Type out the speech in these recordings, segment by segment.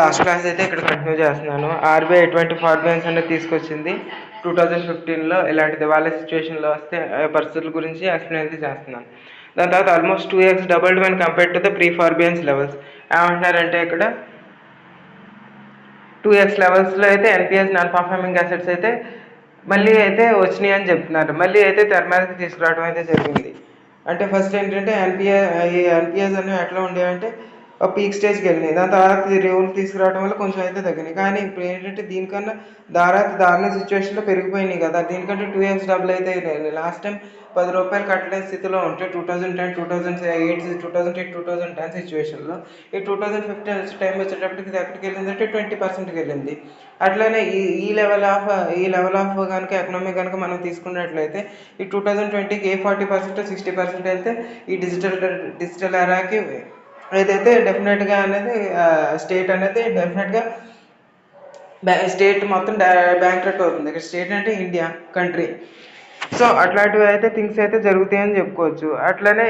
Last class అయితే ఇక్కడ continue చేస్తున్నాను. ఆర్బీఐ ఎటువంటి ఫార్బియన్స్ అనేది తీసుకొచ్చింది 2015లో, ఇలాంటిది వాళ్ళ సిచ్యువేషన్లో వస్తే పరిస్థితుల గురించి ఎక్స్ప్లెయిన్ అయితే చేస్తున్నాను. దాని తర్వాత almost 2x doubled when compared to the pre forbearance levels. ఏమంటున్నారంటే ఇక్కడ 2x లెవెల్స్లో అయితే ఎన్పిఎస్ నాన్ పర్ఫార్మింగ్ అసెట్స్ అయితే మళ్ళీ అయితే వచ్చినాయి అని చెప్తున్నారు. మళ్ళీ అయితే తెర మీదకి తీసుకురావడం అయితే జరిగింది. అంటే ఫస్ట్ ఏంటంటే ఎన్పిఎస్ అనేవి ఎట్లా ఉండేవంటే పీక్ స్టేజ్కి వెళ్ళినాయి. దాని తర్వాత రేవులు తీసుకురావడం వల్ల కొంచెం అయితే తగ్గినాయి. కానీ ఇప్పుడు ఏంటంటే దీనికన్నా దారుణ సిచ్యువేషన్లో పెరిగిపోయినాయి కదా. దీనికంటే 2x డబుల్ అయితే లాస్ట్ టైం ₹10 కట్టలేని స్థితిలో ఉంటే 2010, 2008 సిచ్యువేషన్లో, ఈ 2015 టైం వచ్చేటప్పటికి ఇది ఎక్కడికి వెళ్ళిందంటే 20%కి వెళ్ళింది. అట్లనే ఈ లెవెల్ ఆఫ్ కనుక ఎకనామీ కనుక మనం తీసుకున్నట్లయితే ఈ 2020కి 40%, 60% వెళ్తే ఈ డిజిటల్ ఎరాకి ఏదైతే డెఫినెట్గా అనేది స్టేట్ అనేది డెఫినెట్గా స్టేట్ మొత్తం బ్యాంక్రప్ట్ అవుతుంది. ఇక్కడ స్టేట్ అంటే ఇండియా కంట్రీ. సో అట్లాంటివి అయితే థింగ్స్ అయితే జరుగుతాయని చెప్పుకోవచ్చు. అట్లనే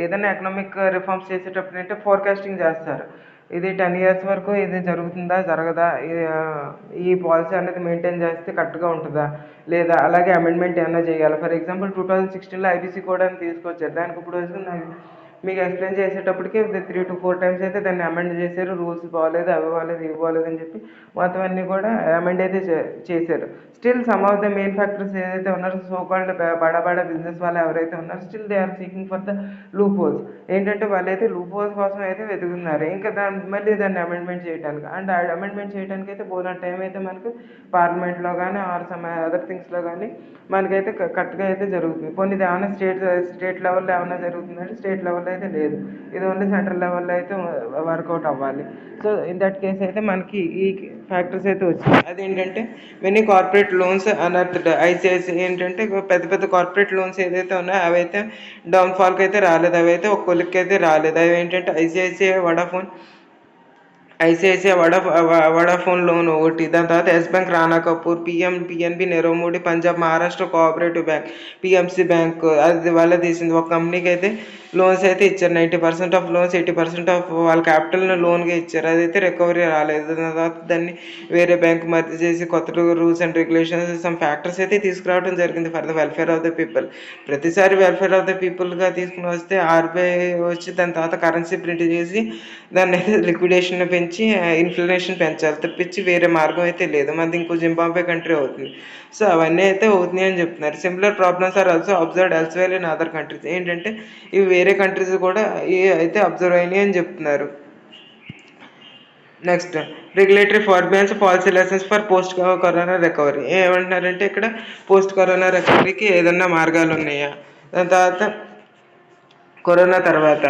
ఏదైనా ఎకనామిక్ రిఫార్మ్స్ చేసేటప్పుడు అంటే ఫోర్కాస్టింగ్ చేస్తారు. ఇది 10 years వరకు ఇది జరుగుతుందా జరగదా, ఈ పాలసీ అనేది మెయింటైన్ చేస్తే కరెక్ట్గా ఉంటుందా లేదా, అలాగే అమెండ్మెంట్ ఏమైనా చేయాలి. ఫర్ ఎగ్జాంపుల్ 2016లో ఐబీసీ కోడ్ అని తీసుకొచ్చారు. దానికి ఇప్పుడు మీకు ఎక్స్ప్లెయిన్ చేసేటప్పటికి 3 to 4 times అయితే దాన్ని అమెండ్ చేశారు. రూల్స్ బాగోలేదు, అవి బాగోలేదు, ఇవి బాగోలేదు అని చెప్పి మొత్తం అన్నీ కూడా అమెండ్ అయితే చేశారు. Still some of the main factors ఏదైతే ఉన్నారో, సో కాల్డ్ బడా బిజినెస్ వాళ్ళు ఎవరైతే ఉన్నారో, still they are seeking for the loopholes. ఏంటంటే వాళ్ళైతే లూప్ హోల్స్ కోసం అయితే వెతుకుతున్నారు, ఇంకా మళ్ళీ దాన్ని అమెండ్మెంట్ చేయడానికి. అండ్ అమెండ్మెంట్ చేయడానికి అయితే బోలెడు టైం అయితే మనకు పార్లమెంట్లో కానీ ఆర్ సమ్ అదర్ థింగ్స్లో కానీ మనకైతే కరెక్ట్గా అయితే జరుగుతుంది. కొన్ని ఇది ఏమైనా స్టేట్ లెవెల్లో ఏమైనా జరుగుతుందంటే స్టేట్ లెవెల్లో అయితే లేదు, ఇది ఓన్లీ సెంట్రల్ లెవెల్లో అయితే వర్కౌట్ అవ్వాలి. సో ఇన్ దట్ కేస్ అయితే మనకి ఈ ఫ్యాక్టర్స్ అయితే వచ్చినాయి. అదేంటంటే మెనీ కార్పొరేట్ లోన్స్ అనర్థడ్. ఐసిఐసిఐ ఏంటంటే పెద్ద పెద్ద కార్పొరేట్ లోన్స్ ఏదైతే ఉన్నాయో అవైతే డౌన్ఫాల్కి అయితే రాలేదు, అవైతే ఒక కొలిక్కి అయితే రాలేదు. అవి ఏంటంటే ఐసిఐసిఐ వడాఫోన్ లోన్ ఒకటి, దాని తర్వాత Yes bank Rana Kapoor, PNB Nirav Modi, Punjab Maharashtra cooperative bank, PMC bank అది వాళ్ళ తీసింది. ఒక కంపెనీకి అయితే లోన్స్ అయితే ఇచ్చారు. 90% ఆఫ్ లోన్స్, 80% ఆఫ్ వాళ్ళ క్యాపిటల్ని లోన్గా ఇచ్చారు. అదైతే రికవరీ రాలేదు. దాని తర్వాత దాన్ని వేరే బ్యాంక్ మర్జీ చేసి కొత్త rules and regulations, some factors అయితే తీసుకురావడం జరిగింది for the welfare of the people. ప్రతిసారి వెల్ఫేర్ ఆఫ్ ద పీపుల్గా తీసుకుని వస్తే ఆర్బీఐ వచ్చి దాని తర్వాత కరెన్సీ ప్రింట్ చేసి దాన్ని అయితే లిక్విడేషన్ పెంచి ఇన్ఫ్లేషన్ పెంచాలి తప్పించి వేరే మార్గం అయితే లేదు. మనది ఇంకో జింబాబ్వే కంట్రీ అవుతుంది. సో అవన్నీ అయితే అవుతున్నాయి అని చెప్తున్నారు. Similar problems are also observed elsewhere in other countries. ఏంటంటే ఇవి వేరే కంట్రీస్ కూడా అయితే అబ్జర్వ్ అయినాయి అని చెప్తున్నారు. Next, regulatory forbearance policy lessons for post corona recovery. ఏమంటున్నారంటే ఇక్కడ పోస్ట్ కరోనా రికవరీకి ఏదన్నా మార్గాలు ఉన్నాయా, దాని తర్వాత కరోనా తర్వాత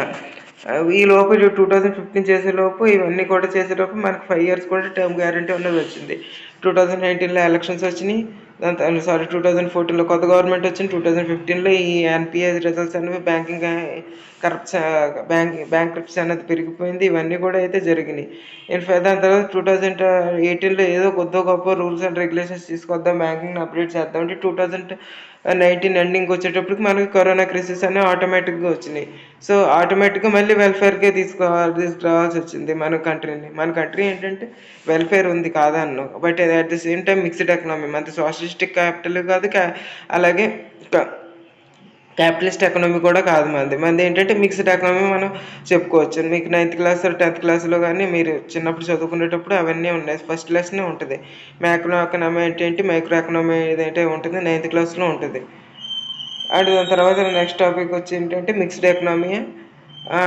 ఈ లోపు 2015 చేసేలోపు ఇవన్నీ కూడా చేసేలోపు మనకు 5 years కూడా టర్మ్ గ్యారంటీ ఉన్నది వచ్చింది. 2019లో ఎలక్షన్స్ వచ్చినాయి. దాని 2014లో కొత్త గవర్నమెంట్ వచ్చింది. 2015లో ఈ ఎన్పిఎస్ రిజల్ట్స్ అనేవి బ్యాంక్రప్సీ అనేది పెరిగిపోయింది. ఇవన్నీ కూడా అయితే జరిగినాయి. దాని తర్వాత 2018లో ఏదో కొద్ది గొప్ప రూల్స్ అండ్ రెగ్యులేషన్స్ తీసుకొద్దాం, బ్యాంకింగ్ అప్డేట్ చేద్దాం అంటే 2019 ఎండింగ్ వచ్చేటప్పటికి మనకి కరోనా క్రైసిస్ అనేవి ఆటోమేటిక్గా వచ్చినాయి. సో ఆటోమేటిక్గా మళ్ళీ వెల్ఫేర్కే తీసుకురావాల్సి వచ్చింది మన కంట్రీ ఏంటంటే వెల్ఫేర్ ఉంది కాదన్ను, but at the same time mixed economy. మనది సోషలిస్టిక్ క్యాపిటల్ కాదు, అలాగే క్యాపిటలిస్ట్ ఎకనామీ కూడా కాదు. మనది ఏంటంటే మిక్స్డ్ ఎకనామీ మనం చెప్పుకోవచ్చు. మీకు 9th class 10th classలో కానీ మీరు చిన్నప్పుడు చదువుకునేటప్పుడు అవన్నీ ఉన్నాయి. ఫస్ట్ లెసనే ఉంటుంది. మ్యాక్రో ఎకనామీ ఏంటి, మైక్రో ఎకనామీ ఏదైతే ఉంటుంది 9th classలో ఉంటుంది. అండ్ దాని తర్వాత నెక్స్ట్ టాపిక్ వచ్చి ఏంటంటే mixed economy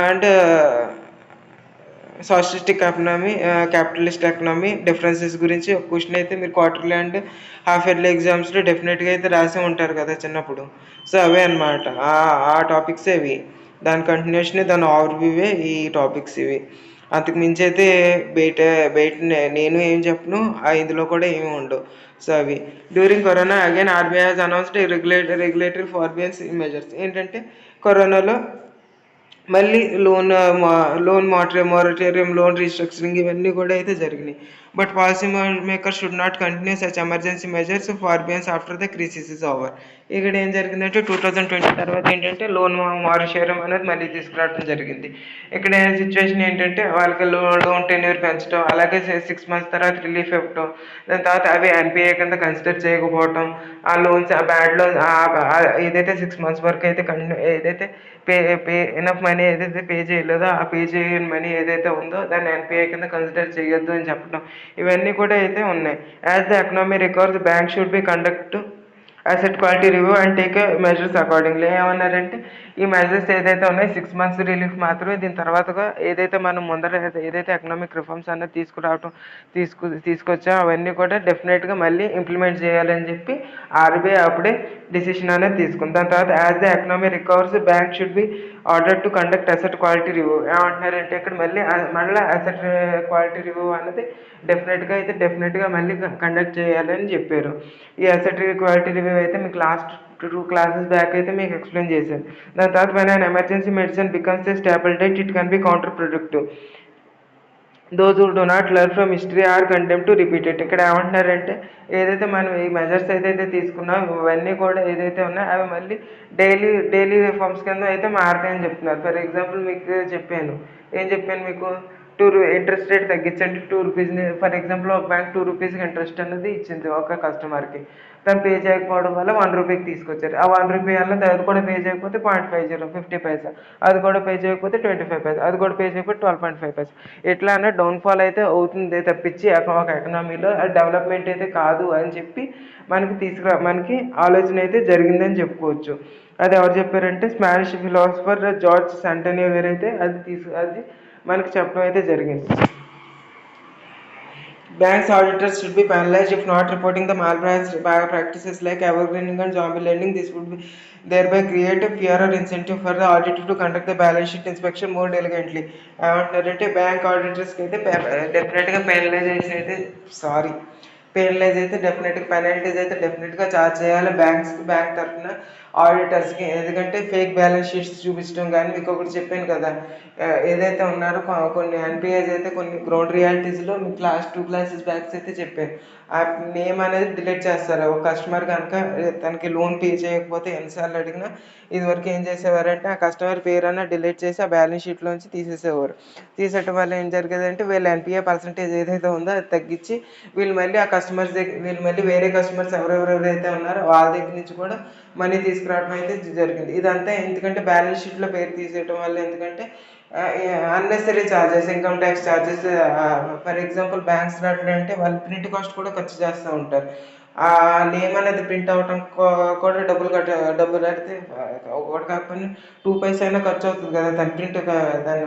and socialistic economy, capitalist economy differences గురించి ఒక క్వశ్చన్ అయితే మీరు క్వార్టర్లీ అండ్ హాఫ్ ఇయర్లీ ఎగ్జామ్స్లో డెఫినెట్గా అయితే రాసి ఉంటారు కదా చిన్నప్పుడు. సో అవే అనమాట ఆ టాపిక్స్ ఇవి. దాని కంటిన్యూషన్, దాని ఓవర్వ్యూవే ఈ టాపిక్స్ ఇవి. అంతకు మించి అయితే బయట నేను ఏం చెప్పను, ఇందులో కూడా ఏమి ఉండవు. సో అవి during corona again RBI has announced regulatory forbearance measures. ఏంటంటే కరోనాలో మళ్ళీ లోన్ మొరటోరియం, లోన్ రీస్ట్రక్చరింగ్ ఇవన్నీ కూడా అయితే జరిగినాయి. But policy maker should not continue such emergency measures forbearance after the crisis is over. ఇక్కడ ఏం జరిగిందంటే 2020 తర్వాత ఏంటంటే లోన్ మారుషేరం అనేది మళ్ళీ తీసుకురావడం జరిగింది. ఇక్కడ సిచ్యువేషన్ ఏంటంటే వాళ్ళకి లోన్ టెన్యూర్ పెంచడం, అలాగే 6 months తర్వాత రిలీఫ్ ఇవ్వటం, దాని తర్వాత అవి ఎన్పిఏ కింద కన్సిడర్ చేయకపోవటం, ఆ లోన్స్ ఆ బ్యాడ్ లోన్ ఏదైతే 6 months వరకు అయితే ఏదైతే పే పే ఎనఫ్ మనీ ఏదైతే పే చేయలేదో ఆ పే చేయని మనీ ఏదైతే ఉందో దాన్ని ఎన్పిఏ కింద కన్సిడర్ చేయొద్దు అని చెప్పడం, ఇవన్నీ కూడా అయితే ఉన్నాయి. As the economy recovers bank should be conduct asset quality review and take measures accordingly. ఏమన్నారంటే ఈ మెజర్స్ ఏదైతే ఉన్నాయో 6 months రిలీఫ్ మాత్రమే, దీని తర్వాతగా ఏదైతే మనం ముందర ఏదైతే ఎకనామిక్ రిఫార్మ్స్ అన్నది తీసుకొచ్చా అవన్నీ కూడా డెఫినెట్గా మళ్ళీ ఇంప్లిమెంట్ చేయాలని చెప్పి ఆర్బీఐ అప్పుడే డిసిషన్ అనేది తీసుకుంది. దాని తర్వాత as the economy recovers bank should be order to conduct asset quality review. ఏమంటున్నారంటే ఇక్కడ మళ్ళీ అసెట్ క్వాలిటీ రివ్యూ అనేది డెఫినెట్గా మళ్ళీ కండక్ట్ చేయాలని చెప్పారు. ఈ అసెట్ క్వాలిటీ రివ్యూ అయితే మీకు లాస్ట్ 2 classes బ్యాక్ అయితే మీకు ఎక్స్ప్లెయిన్ చేశాను. దాని తర్వాత when an emergency medicine becomes a staple diet, it can be counterproductive. Those who do not learn from history are contempt to repeat it. ఇక్కడ ఏమంటున్నారంటే ఏదైతే మనం ఈ మెజర్స్ ఏదైతే తీసుకున్నాం ఇవన్నీ కూడా ఏదైతే ఉన్నాయో అవి మళ్ళీ డైలీ రిఫార్మ్స్ కింద అయితే మారుతాయని చెప్తున్నారు. ఫర్ ఎగ్జాంపుల్ మీకు చెప్పాను, ఏం చెప్పాను మీకు, ఇంట్రెస్ట్ రేట్ తగ్గించండి 2 రూపీస్ని. ఫర్ ఎగ్జాంపుల్ ఒక బ్యాంక్ 2 రూపీస్కి ఇంట్రెస్ట్ అనేది ఇచ్చింది ఒక కస్టమర్కి, తను పే చేయకపోవడం వల్ల 1 రూపీకి తీసుకొచ్చారు. ఆ 1 రూపీ వల్ల అది కూడా పే చేయకపోతే 0.50 50 పైసా, అది కూడా పే చేయకపోతే 25 పైసా, అది కూడా పే చేయకపోతే 12.5 పైసా. ఎట్లా అన్న డౌన్ఫాల్ అయితే అవుతుంది తప్పించి ఒక ఎకనామీలో డెవలప్మెంట్ అయితే కాదు అని చెప్పి మనకి ఆలోచన అయితే జరిగిందని చెప్పుకోవచ్చు. అది ఎవరు చెప్పారంటే స్పానిష్ ఫిలాసఫర్ జార్జ్ శాంటోనియో గారు అయితే అది మనకి చెప్పడం అయితే జరిగింది. Banks auditors should be penalized if not reporting the practices like evergreening and zombie lending. This would be thereby create a fear or incentive for the auditor to conduct the balance sheet inspection more diligently. ఏమంటారంటే bank ఆడిటర్స్కి అయితే డెఫినెట్గా penalties అయితే డెఫినెట్గా charge చేయాలి bank తరఫున ఆడిటర్స్కి. ఎందుకంటే fake balance sheets చూపించడం కానీ, మీకు ఒకటి చెప్పాను కదా, ఏదైతే ఉన్నారో కొన్ని ఎన్పిఐస్ అయితే కొన్ని గ్రౌండ్ రియాలిటీస్లో మీకు లాస్ట్ 2 classes బ్యాక్స్ అయితే చెప్పాను, ఆ నేమ్ అనేది డిలీట్ చేస్తారు. ఒక కస్టమర్ కనుక తనకి లోన్ పే చేయకపోతే ఎన్నిసార్లు అడిగినా ఇదివరకు ఏం చేసేవారంటే ఆ కస్టమర్ పేరు అన్న డిలీట్ చేసి ఆ బ్యాలెన్స్ షీట్లోంచి తీసేసేవారు. తీసేయటం వల్ల ఏం జరిగేదంటే వీళ్ళ ఎన్పిఏ పర్సంటేజ్ ఏదైతే ఉందో అది తగ్గించి వీళ్ళు మళ్ళీ వేరే కస్టమర్స్ ఎవరెవరైతే ఉన్నారో వాళ్ళ దగ్గర నుంచి కూడా మనీ తీసుకురావడం అయితే జరిగింది. ఇదంతా ఎందుకంటే బ్యాలెన్స్ షీట్లో పేరు తీసేయటం వల్ల, ఎందుకంటే unnecessary charges, income tax charges, for example banks అంటే వాళ్ళు ప్రింట్ కాస్ట్ కూడా ఖర్చు చేస్తూ ఉంటారు. ఆ నేమ్ అనేది ప్రింట్ అవ్వటం కూడా డబ్బులు అయితే ఒకటి కాకపోయినా 2 పైసా అయినా ఖర్చు అవుతుంది కదా దాని దాని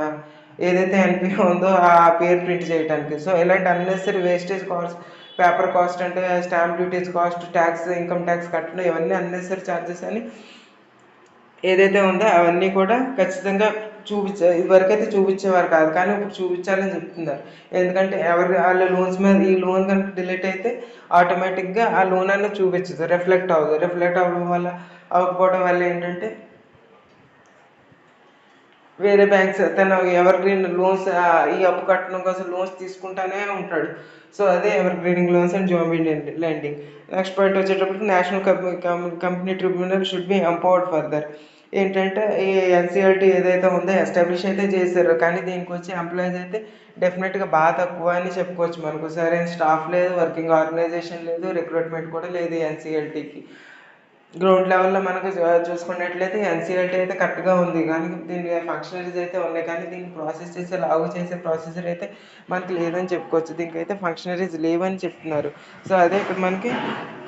ఏదైతే ఎన్పిఓ ఉందో ఆ పేరు ప్రింట్ చేయడానికి. సో ఇలాంటి unnecessary wastage cost, paper cost అంటే stamp duties cost, tax, income tax కట్టడం, ఇవన్నీ అన్నెసరీ ఛార్జెస్ అని ఏదైతే ఉందో అవన్నీ కూడా ఖచ్చితంగా ఇదివరకైతే చూపించేవారు కాదు, కానీ ఇప్పుడు చూపించాలని చెప్తున్నారు. ఎందుకంటే వాళ్ళ లోన్స్ మీద ఈ లోన్ కనుక డిలీట్ అయితే ఆటోమేటిక్గా ఆ లోన్ అనేది చూపించదు, రిఫ్లెక్ట్ అవ్వకపోవడం వల్ల ఏంటంటే వేరే బ్యాంక్స్ తను ఎవర్ గ్రీన్ లోన్స్ ఈ అప్పు కట్టడం కోసం లోన్స్ తీసుకుంటానే ఉంటాడు. సో అదే ever greening loans and job lending. Next point వచ్చేటప్పటికి national company tribunal should be empowered further. ఏంటంటే ఈ ఎన్సిఎల్టీ ఏదైతే ఉందో ఎస్టాబ్లిష్ అయితే చేశారు, కానీ దీనికి వచ్చి ఎంప్లాయీస్ అయితే డెఫినెట్గా బాగా తక్కువ అని చెప్పుకోవచ్చు. మనకు సరైన స్టాఫ్ లేదు, వర్కింగ్ ఆర్గనైజేషన్ లేదు, రిక్రూట్మెంట్ కూడా లేదు ఎన్సిఎల్టీకి. గ్రౌండ్ లెవెల్లో మనకు చూసుకున్నట్లయితే ఎన్సిఎల్టీ అయితే కరెక్ట్గా ఉంది, కానీ దీని ఫంక్షనరీస్ అయితే ఉన్నాయి, కానీ దీన్ని ప్రాసెస్ చేసే ప్రాసెసర్ అయితే మనకి లేదని చెప్పుకోవచ్చు. దీనికి అయితే ఫంక్షనరీస్ లేవని చెప్తున్నారు. సో అదే ఇక్కడ మనకి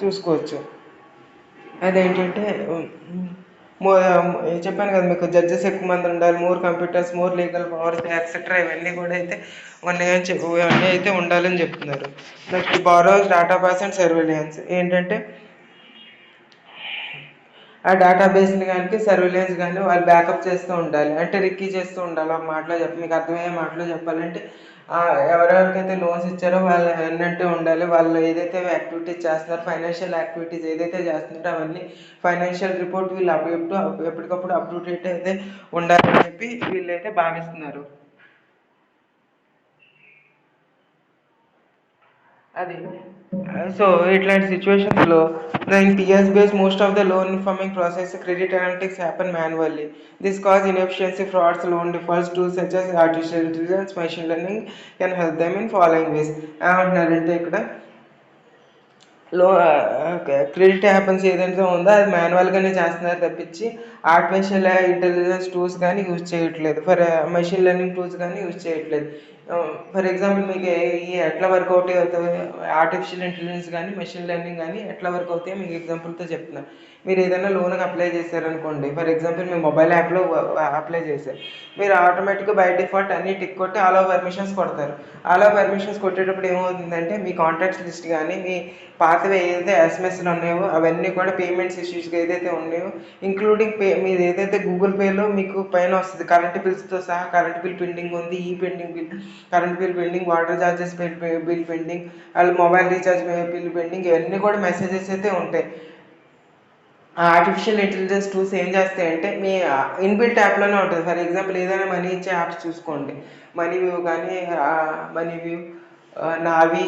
చూసుకోవచ్చు. అదేంటంటే చెప్పాను కదా మీకు, జడ్జెస్ ఎక్కువ మంది ఉండాలి, more computers, more legal powers etcetera, ఇవన్నీ కూడా అయితే ఇవన్నీ అయితే ఉండాలని చెప్తున్నారు. Next borrowers database and surveillance. ఏంటంటే ఆ డేటాబేస్ని కానీ సర్వేలెన్స్ కానీ వాళ్ళు బ్యాకప్ చేస్తూ ఉండాలి, అంటే రిక్కీ చేస్తూ ఉండాలి. ఒక మాటలో మీకు అర్థమయ్యే మాటలో చెప్పాలంటే ఎవరెవరికైతే లోన్స్ ఇచ్చారో వాళ్ళు అన్నట్టు ఉండాలి. వాళ్ళు ఏదైతే యాక్టివిటీస్ చేస్తున్నారో, ఫైనాన్షియల్ యాక్టివిటీస్ ఏదైతే చేస్తున్నారో అవన్నీ ఫైనాన్షియల్ రిపోర్ట్ వీళ్ళు ఎప్పటికప్పుడు అప్డేట్ అయితే ఉండాలని చెప్పి వీళ్ళైతే భావిస్తున్నారు. అది సో ఇట్లాంటి సిచ్యువేషన్స్లో in PS based most of the loan informing process credit analytics happen manually. This cause inefficiency, frauds, loan defaults. Tools such as artificial intelligence, machine learning can help them in following ways. ఏమంటున్నారంటే ఇక్కడ లో credit happens ఏదైతే ఉందో అది మాన్యువల్గానే చేస్తున్నారు తప్పించి artificial intelligence tools కానీ use చేయట్లేదు, మెషిన్ లెర్నింగ్ టూల్స్ కానీ యూజ్ చేయట్లేదు. ఫర్ ఎగ్జాంపుల్ మీకు ఈ ఎట్లా వర్కౌట్ అవుతాయి ఆర్టిఫిషియల్ ఇంటెలిజెన్స్ కానీ మెషిన్ లెర్నింగ్ కానీ ఎట్లా వర్క్ అవుతాయో మీకు ఎగ్జాంపుల్తో చెప్తున్నాను. మీరు ఏదైనా లోన్కి అప్లై చేశారనుకోండి, ఫర్ ఎగ్జాంపుల్ మీ మొబైల్ యాప్లో అప్లై చేశారు, మీరు ఆటోమేటిక్గా బై డిఫాల్ట్ అన్ని టిక్ కొట్టి ఆల్ ఓవర్ పర్మిషన్స్ కొడతారు. ఆల్ ఓవర్ పర్మిషన్స్ కొట్టేటప్పుడు ఏమవుతుందంటే మీ కాంటాక్ట్స్ లిస్ట్ కానీ మీ పాతవి ఏదైతే ఎస్ఎంఎస్లు ఉన్నాయో అవన్నీ కూడా పేమెంట్స్ ఇష్యూస్గా ఏదైతే ఉన్నాయో ఇంక్లూడింగ్ మీది ఏదైతే గూగుల్ పేలో మీకు పైన వస్తుంది కరెంట్ బిల్స్తో సహా, కరెంట్ బిల్ పెండింగ్ ఉంది, ఈ pending bill, current bill pending, water charges bill pending, వాళ్ళ మొబైల్ రీఛార్జ్ బిల్ పెండింగ్, ఇవన్నీ కూడా మెసేజెస్ అయితే ఉంటాయి. ఆర్టిఫిషియల్ ఇంటెలిజెన్స్ టూల్స్ ఏం చేస్తాయంటే మీ ఇన్బిల్ట్ యాప్లోనే ఉంటుంది. ఫర్ ఎగ్జాంపుల్ ఏదైనా మనీ ఇచ్చే యాప్స్ చూసుకోండి, మనీ వ్యూ కానీ, మనీ వ్యూ, నావి,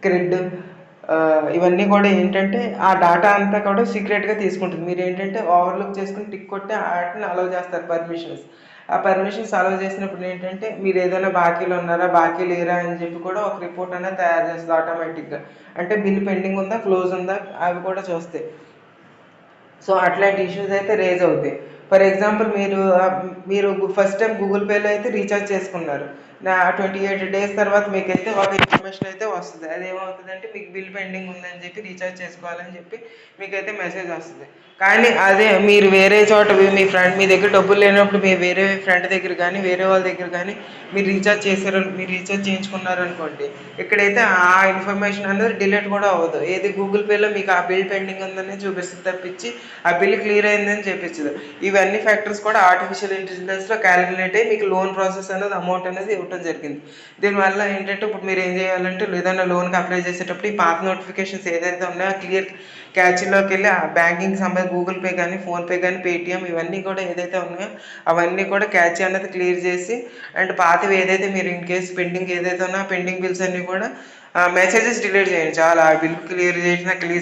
క్రెడ్, ఇవన్నీ కూడా ఏంటంటే ఆ డేటా అంతా కూడా సీక్రెట్గా తీసుకుంటుంది. మీరు ఏంటంటే ఓవర్లుక్ చేసుకుని టిక్ కొట్టి వాటిని అలౌ చేస్తారు పర్మిషన్స్. ఆ పర్మిషన్స్ అలౌ చేసినప్పుడు ఏంటంటే మీరు ఏదైనా బాకీలు ఉన్నారా, బాకీ లేరా అని చెప్పి కూడా ఒక రిపోర్ట్ అనేది తయారు చేస్తుంది ఆటోమేటిక్గా. అంటే బిల్ పెండింగ్ ఉందా, క్లోజ్ ఉందా, అవి కూడా చూస్తాయి. సో అట్లాంటి ఇష్యూస్ అయితే రేజ్ అవుతాయి. ఫర్ ఎగ్జాంపుల్ మీరు ఫస్ట్ టైం గూగుల్ పేలో అయితే రీఛార్జ్ చేసుకున్నారు, 28 days తర్వాత మీకైతే ఒక ఇన్ఫర్మేషన్ అయితే వస్తుంది. అది ఏమవుతుందంటే మీకు బిల్ పెండింగ్ ఉందని చెప్పి రీఛార్జ్ చేసుకోవాలని చెప్పి మీకైతే మెసేజ్ వస్తుంది. కానీ అదే మీరు వేరే చోట మీ దగ్గర డబ్బులు లేనప్పుడు మీ వేరే ఫ్రెండ్ దగ్గర కానీ వేరే వాళ్ళ దగ్గర కానీ మీరు రీఛార్జ్ చేయించుకున్నారు అనుకోండి, ఇక్కడైతే ఆ ఇన్ఫర్మేషన్ అనేది డిలీట్ కూడా అవ్వదు. ఏది గూగుల్ పేలో మీకు ఆ బిల్ పెండింగ్ ఉందని చూపిస్తుంది తప్పించి ఆ బిల్ క్లియర్ అయిందని చూపించదు. ఇవన్నీ ఫ్యాక్టర్స్ కూడా ఆర్టిఫిషియల్ ఇంటెలిజెన్స్లో క్యాలిక్యులేట్ అయ్యి మీకు లోన్ ప్రాసెస్ అనేది అమౌంట్ అనేది ఇవ్వడం జరిగింది. దీనివల్ల ఏంటంటే ఇప్పుడు మీరు ఏం చేయాలంటే ఏదైనా లోన్కి అప్లై చేసేటప్పుడు ఈ పాత నోటిఫికేషన్స్ ఏదైతే ఉన్నాయో క్లియర్ క్యాచ్లోకి వెళ్ళి ఆ బ్యాంకింగ్ సంబంధించి గూగుల్ పే కానీ, ఫోన్పే కానీ, పేటిఎం ఇవన్నీ కూడా ఏదైతే ఉన్నాయో అవన్నీ కూడా క్యాచ్ అనేది క్లియర్ చేసి అండ్ పాతవి ఏదైతే మీరు ఇన్ కేసు పెండింగ్ ఏదైతే ఉన్నా పెండింగ్ బిల్స్ అన్నీ కూడా మెసేజెస్ డిలీట్ చేయండి. చాలా ఆ బిల్ క్లియర్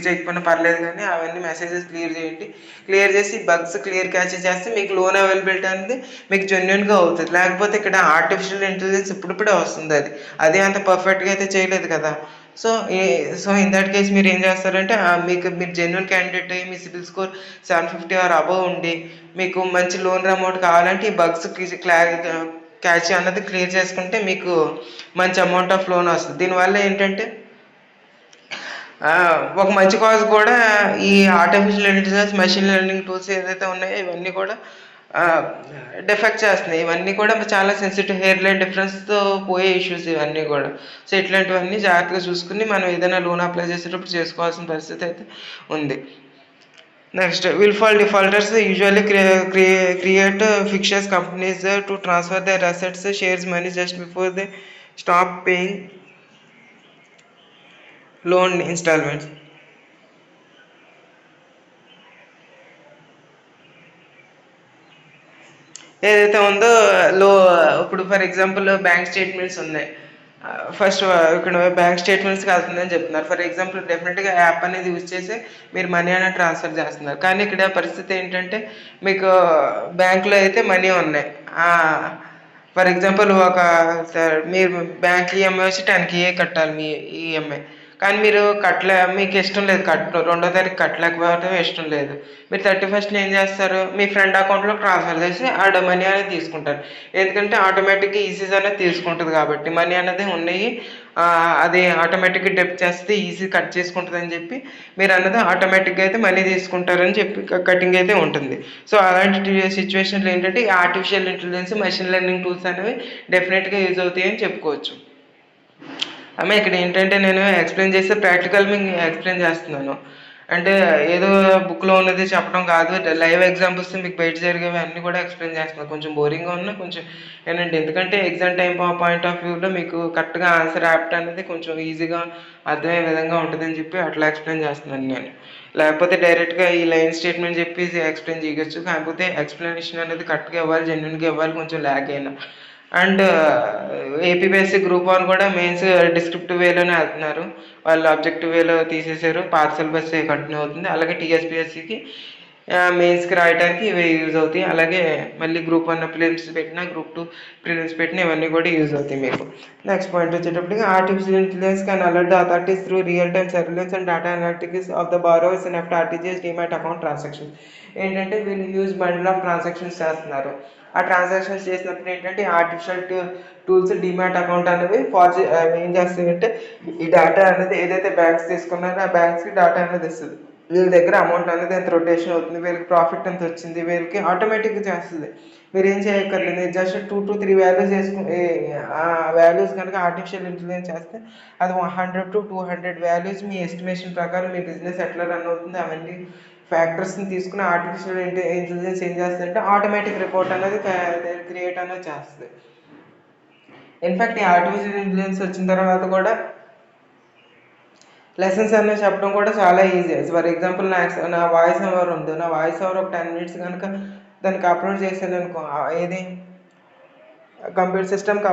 చేయకపోయినా పర్లేదు కానీ అవన్నీ మెసేజెస్ క్లియర్ చేయండి. క్లియర్ చేసి బగ్స్ క్లియర్ క్యాచ్ చేస్తే మీకు లోన్ అవైలబిలిటీ అనేది మీకు జెన్యున్గా అవుతుంది. లేకపోతే ఇక్కడ ఆర్టిఫిషియల్ ఇంటెలిజెన్స్ ఇప్పుడిప్పుడే వస్తుంది, అది అంత పర్ఫెక్ట్గా అయితే చేయలేదు కదా. సో ఇన్ దట్ కేస్ మీరు ఏం చేస్తారంటే మీరు జెన్యున్ క్యాండిడేట్ అయ్యి మీ సిబిల్ స్కోర్ 750 ఆర్ అబవ్ ఉండి మీకు మంచి లోన్ అమౌంట్ కావాలంటే ఈ బగ్స్ క్యాచ్ అన్నది క్లియర్ చేసుకుంటే మీకు మంచి అమౌంట్ ఆఫ్ లోన్ వస్తుంది. దీనివల్ల ఏంటంటే ఒక మంచి కాజ్ కూడా ఈ artificial intelligence machine learning tools ఏదైతే ఉన్నాయో ఇవన్నీ కూడా డిఫెక్ట్ చేస్తున్నాయి. ఇవన్నీ కూడా చాలా సెన్సిటివ్ హెయిర్ లైన్ డిఫరెన్స్తో పోయే ఇష్యూస్ ఇవన్నీ కూడా. సో ఇట్లాంటివన్నీ జాగ్రత్తగా చూసుకుని మనం ఏదైనా లోన్ అప్లై చేసేటప్పుడు చేసుకోవాల్సిన పరిస్థితి అయితే ఉంది. Next defaulters usually create fictitious companies to transfer their assets, shares money just before they stop paying loan installments. ఏదైతే ఉందో ఇప్పుడు ఫర్ ఎగ్జాంపుల్ బ్యాంక్ స్టేట్మెంట్స్ ఉన్నాయి. ఫస్ట్ ఇక్కడ బ్యాంక్ స్టేట్మెంట్స్కి వెళ్తుందని చెప్తున్నారు. ఫర్ ఎగ్జాంపుల్ డెఫినెట్గా యాప్ అనేది యూజ్ చేసి మీరు మనీ అనేది ట్రాన్స్ఫర్ చేస్తున్నారు. కానీ ఇక్కడ పరిస్థితి ఏంటంటే మీకు బ్యాంకులో అయితే మనీ ఉన్నాయి. ఫర్ ఎగ్జాంపుల్ మీరు బ్యాంక్ ఈఎంఐ వచ్చి 10K కట్టాలి మీ ఈఎంఐ, కానీ మీరు మీకు ఇష్టం లేదు, 2వ తారీఖు కట్టలేకపోవడం ఇష్టం లేదు. మీరు 31st ఏం చేస్తారు, మీ ఫ్రెండ్ అకౌంట్లో ట్రాన్స్ఫర్ చేసి ఆడ మనీ అనేది తీసుకుంటారు. ఎందుకంటే ఆటోమేటిక్గా ఈసీజ్ అనేది తీసుకుంటుంది కాబట్టి మనీ అనేది ఉన్నాయి, అది ఆటోమేటిక్గా డెబిట్ చేస్తే ఈజీ కట్ చేసుకుంటుంది అని చెప్పి మీరు అన్నది ఆటోమేటిక్గా అయితే మనీ తీసుకుంటారని చెప్పి కటింగ్ అయితే ఉంటుంది. సో అలాంటి సిచ్యువేషన్లో ఏంటంటే artificial intelligence machine learning tools అనేవి డెఫినెట్గా యూజ్ అవుతాయి అని చెప్పుకోవచ్చు. ఇక్కడ ఏంటంటే నేను ఎక్స్ప్లెయిన్ చేస్తే ప్రాక్టికల్ మీకు ఎక్స్ప్లెయిన్ చేస్తున్నాను. అంటే ఏదో బుక్లో ఉన్నది చెప్పడం కాదు, లైవ్ ఎగ్జాంపుల్స్ మీకు బయట జరిగేవి అన్నీ కూడా ఎక్స్ప్లెయిన్ చేస్తున్నాను. కొంచెం బోరింగ్గా ఉన్నా కొంచెం ఏంటంటే ఎందుకంటే ఎగ్జామ్ టైం పాయింట్ ఆఫ్ వ్యూలో మీకు కరెక్ట్గా ఆన్సర్ యాప్ట్ అనేది కొంచెం ఈజీగా అర్థమయ్యే విధంగా ఉంటుందని చెప్పి అట్లా ఎక్స్ప్లెయిన్ చేస్తున్నాను నేను. లేకపోతే డైరెక్ట్గా ఈ లైన్ స్టేట్మెంట్ చెప్పేసి ఎక్స్ప్లెయిన్ చేయొచ్చు, కాకపోతే ఎక్స్ప్లెనేషన్ అనేది కరెక్ట్గా ఇవ్వాలి, జెన్యున్గా ఇవ్వాలి, కొంచెం ల్యాగ్ అయినా. అండ్ ఏపీపీఎస్సీ గ్రూప్ వన్ కూడా మెయిన్స్ డిస్క్రిప్టివ్ వేలోనే వెళ్తున్నారు. వాళ్ళు ఆబ్జెక్టివ్ వేలో తీసేశారు, పాత సిలబస్ కంటిన్యూ అవుతుంది. అలాగే టీఎస్పీఎస్సీకి మెయిన్స్కి రాయడానికి ఇవి యూజ్ అవుతాయి. అలాగే మళ్ళీ గ్రూప్ వన్ ప్రిలిమ్స్ పెట్టినా, గ్రూప్ టూ ప్రిలిమ్స్ పెట్టినా ఇవన్నీ కూడా యూజ్ అవుతాయి మీకు. నెక్స్ట్ పాయింట్ వచ్చేటప్పటికి artificial intelligence can alert the authorities through real time surveillance and data analytics of the borrowers in EFT RTGS demat account transaction. ఏంటంటే వీళ్ళు huge bundle of transactions చేస్తున్నారు. ఆ ట్రాన్సాక్షన్స్ చేసినప్పుడు ఏంటంటే ఆర్టిఫిషియల్ టూల్స్ డిమాట్ అకౌంట్ అనేవి ఏం చేస్తాయంటే ఈ డేటా అనేది ఏదైతే బ్యాంక్స్ తీసుకున్నారో ఆ బ్యాంక్స్కి డేటా అనేది ఇస్తుంది. వీళ్ళ దగ్గర అమౌంట్ అనేది ఎంత రొటేషన్ అవుతుంది, వీళ్ళకి ప్రాఫిట్ ఎంత వచ్చింది, వీళ్ళకి ఆటోమేటిక్గా చేస్తుంది. మీరు ఏం చేయక్కర్లేదు, జస్ట్ 2 to 3 వాల్యూస్ వేసుకుని ఆ వాల్యూస్ కనుక ఆర్టిఫిషియల్ ఇంటెలిజెన్స్ చేస్తే అది 100 to 200 వాల్యూస్ మీ ఎస్టిమేషన్ ప్రకారం మీ బిజినెస్ ఎట్లా రన్ అవుతుంది అవన్నీ ఫ్యాక్టర్స్ని తీసుకుని ఆర్టిఫిషియల్ ఇంటెలిజెన్స్ ఏం చేస్తుందంటే ఆటోమేటిక్ రిపోర్ట్ అనేది క్రియేట్ అనేది చేస్తుంది. ఇన్ఫ్యాక్ట్ ఈ ఆర్టిఫిషియల్ ఇంటెలిజెన్స్ వచ్చిన తర్వాత కూడా లెసన్స్ అనేవి చెప్పడం కూడా చాలా ఈజీ. ఫర్ ఎగ్జాంపుల్ నా వాయిస్ ఓవర్ ఉంది, నా వాయిస్ ఓవర్ ఒక 10 minutes కనుక దానికి అప్లోడ్ చేశాను అనుకో, ఏది కంప్యూటర్ సిస్టమ్కి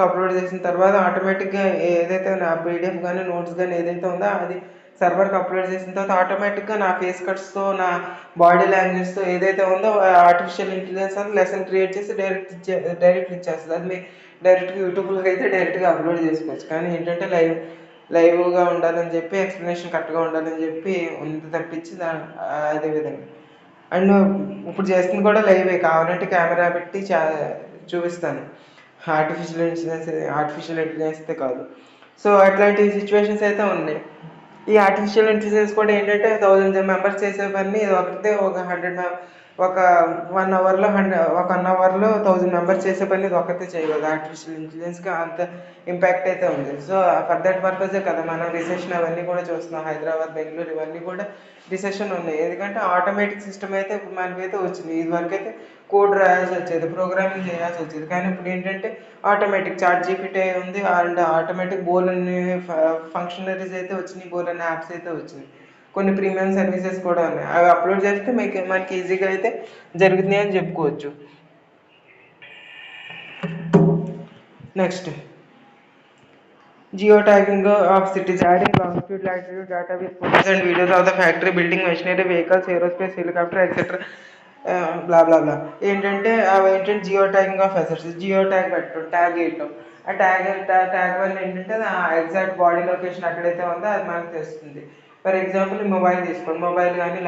అప్లోడ్ చేసిన తర్వాత ఆటోమేటిక్గా ఏదైతే నా పీడిఎఫ్ కానీ నోట్స్ కానీ ఏదైతే ఉందో అది సర్వర్కి అప్లోడ్ చేసిన తర్వాత ఆటోమేటిక్గా నా ఫేస్ కట్స్తో, నా బాడీ లాంగ్వేజ్తో ఏదైతే ఉందో ఆర్టిఫిషియల్ ఇంటెలిజెన్స్ అని లెసన్ క్రియేట్ చేసి డైరెక్ట్ ఇచ్చేస్తుంది. అది మీ డైరెక్ట్గా యూట్యూబ్లో అయితే డైరెక్ట్గా అప్లోడ్ చేసుకోవచ్చు. కానీ ఏంటంటే లైవ్గా ఉండాలని చెప్పి, ఎక్స్ప్లెనేషన్ కరెక్ట్గా ఉండాలని చెప్పి ఉంది తప్పించి అదే విధంగా. అండ్ ఇప్పుడు చేస్తుంది కూడా లైవే, కావాలంటే కెమెరా పెట్టి చూపిస్తాను. ఆర్టిఫిషియల్ ఇంటెలిజెన్స్తో కాదు. సో అట్లాంటి సిచ్యువేషన్స్ అయితే ఉన్నాయి. ఈ ఆర్టిఫిషియల్ ఇంటెలిజెన్స్ కూడా ఏంటంటే 1000 మెంబర్స్ చేసే పని ఒకటే ఒక 1 అవర్లో 1000 మెంబర్స్ చేసే పని ఇది ఒకటే చేయగలదు. ఆర్టిఫిషియల్ ఇంటెలిజెన్స్కి అంత ఇంపాక్ట్ అయితే ఉంది. సో ఫర్ దట్ పర్పసే కదా మనం రిసెషన్ అవన్నీ కూడా చూస్తున్నాం. హైదరాబాద్, బెంగళూరు ఇవన్నీ కూడా రిసెషన్ ఉన్నాయి. ఎందుకంటే ఆటోమేటిక్ సిస్టమ్ అయితే ఇప్పుడు మనకైతే వచ్చింది. ఇదివరకు అయితే కోడ్ రాయాల్సి వచ్చేది, ప్రోగ్రామింగ్ చేయాల్సి వచ్చేది. కానీ ఇప్పుడు ఏంటంటే ఆటోమేటిక్ చాట్ జీపీటీ ఉంది అండ్ ఆటోమేటిక్ బోలెన్ని ఫంక్షనరీస్ అయితే వచ్చినాయి, బోలెన్ని యాప్స్ అయితే వచ్చినాయి. కొన్ని ప్రీమియం సర్వీసెస్ కూడా ఉన్నాయి. అవి అప్లోడ్ చేస్తే మనకి ఈజీగా అయితే జరుగుతున్నాయి అని చెప్పుకోవచ్చు. Next geo tagging of cities, adding longitude latitude data with photos and videos of the factory, building, machinery, vehicles, aerospace, helicopter etcetera blah blah blah. ఏంటంటే అవి ఏంటంటే geo tagging of assets. Geo tag పెట్టడం, tag వేయటం. ఆ tag వల్ల ఏంటంటే ఆ exact body location ఎక్కడైతే ఉందో అది మనకు తెలుస్తుంది. ఫర్ ఎగ్జాంపుల్ మొబైల్ తీసుకోండి, మొబైల్ కానీ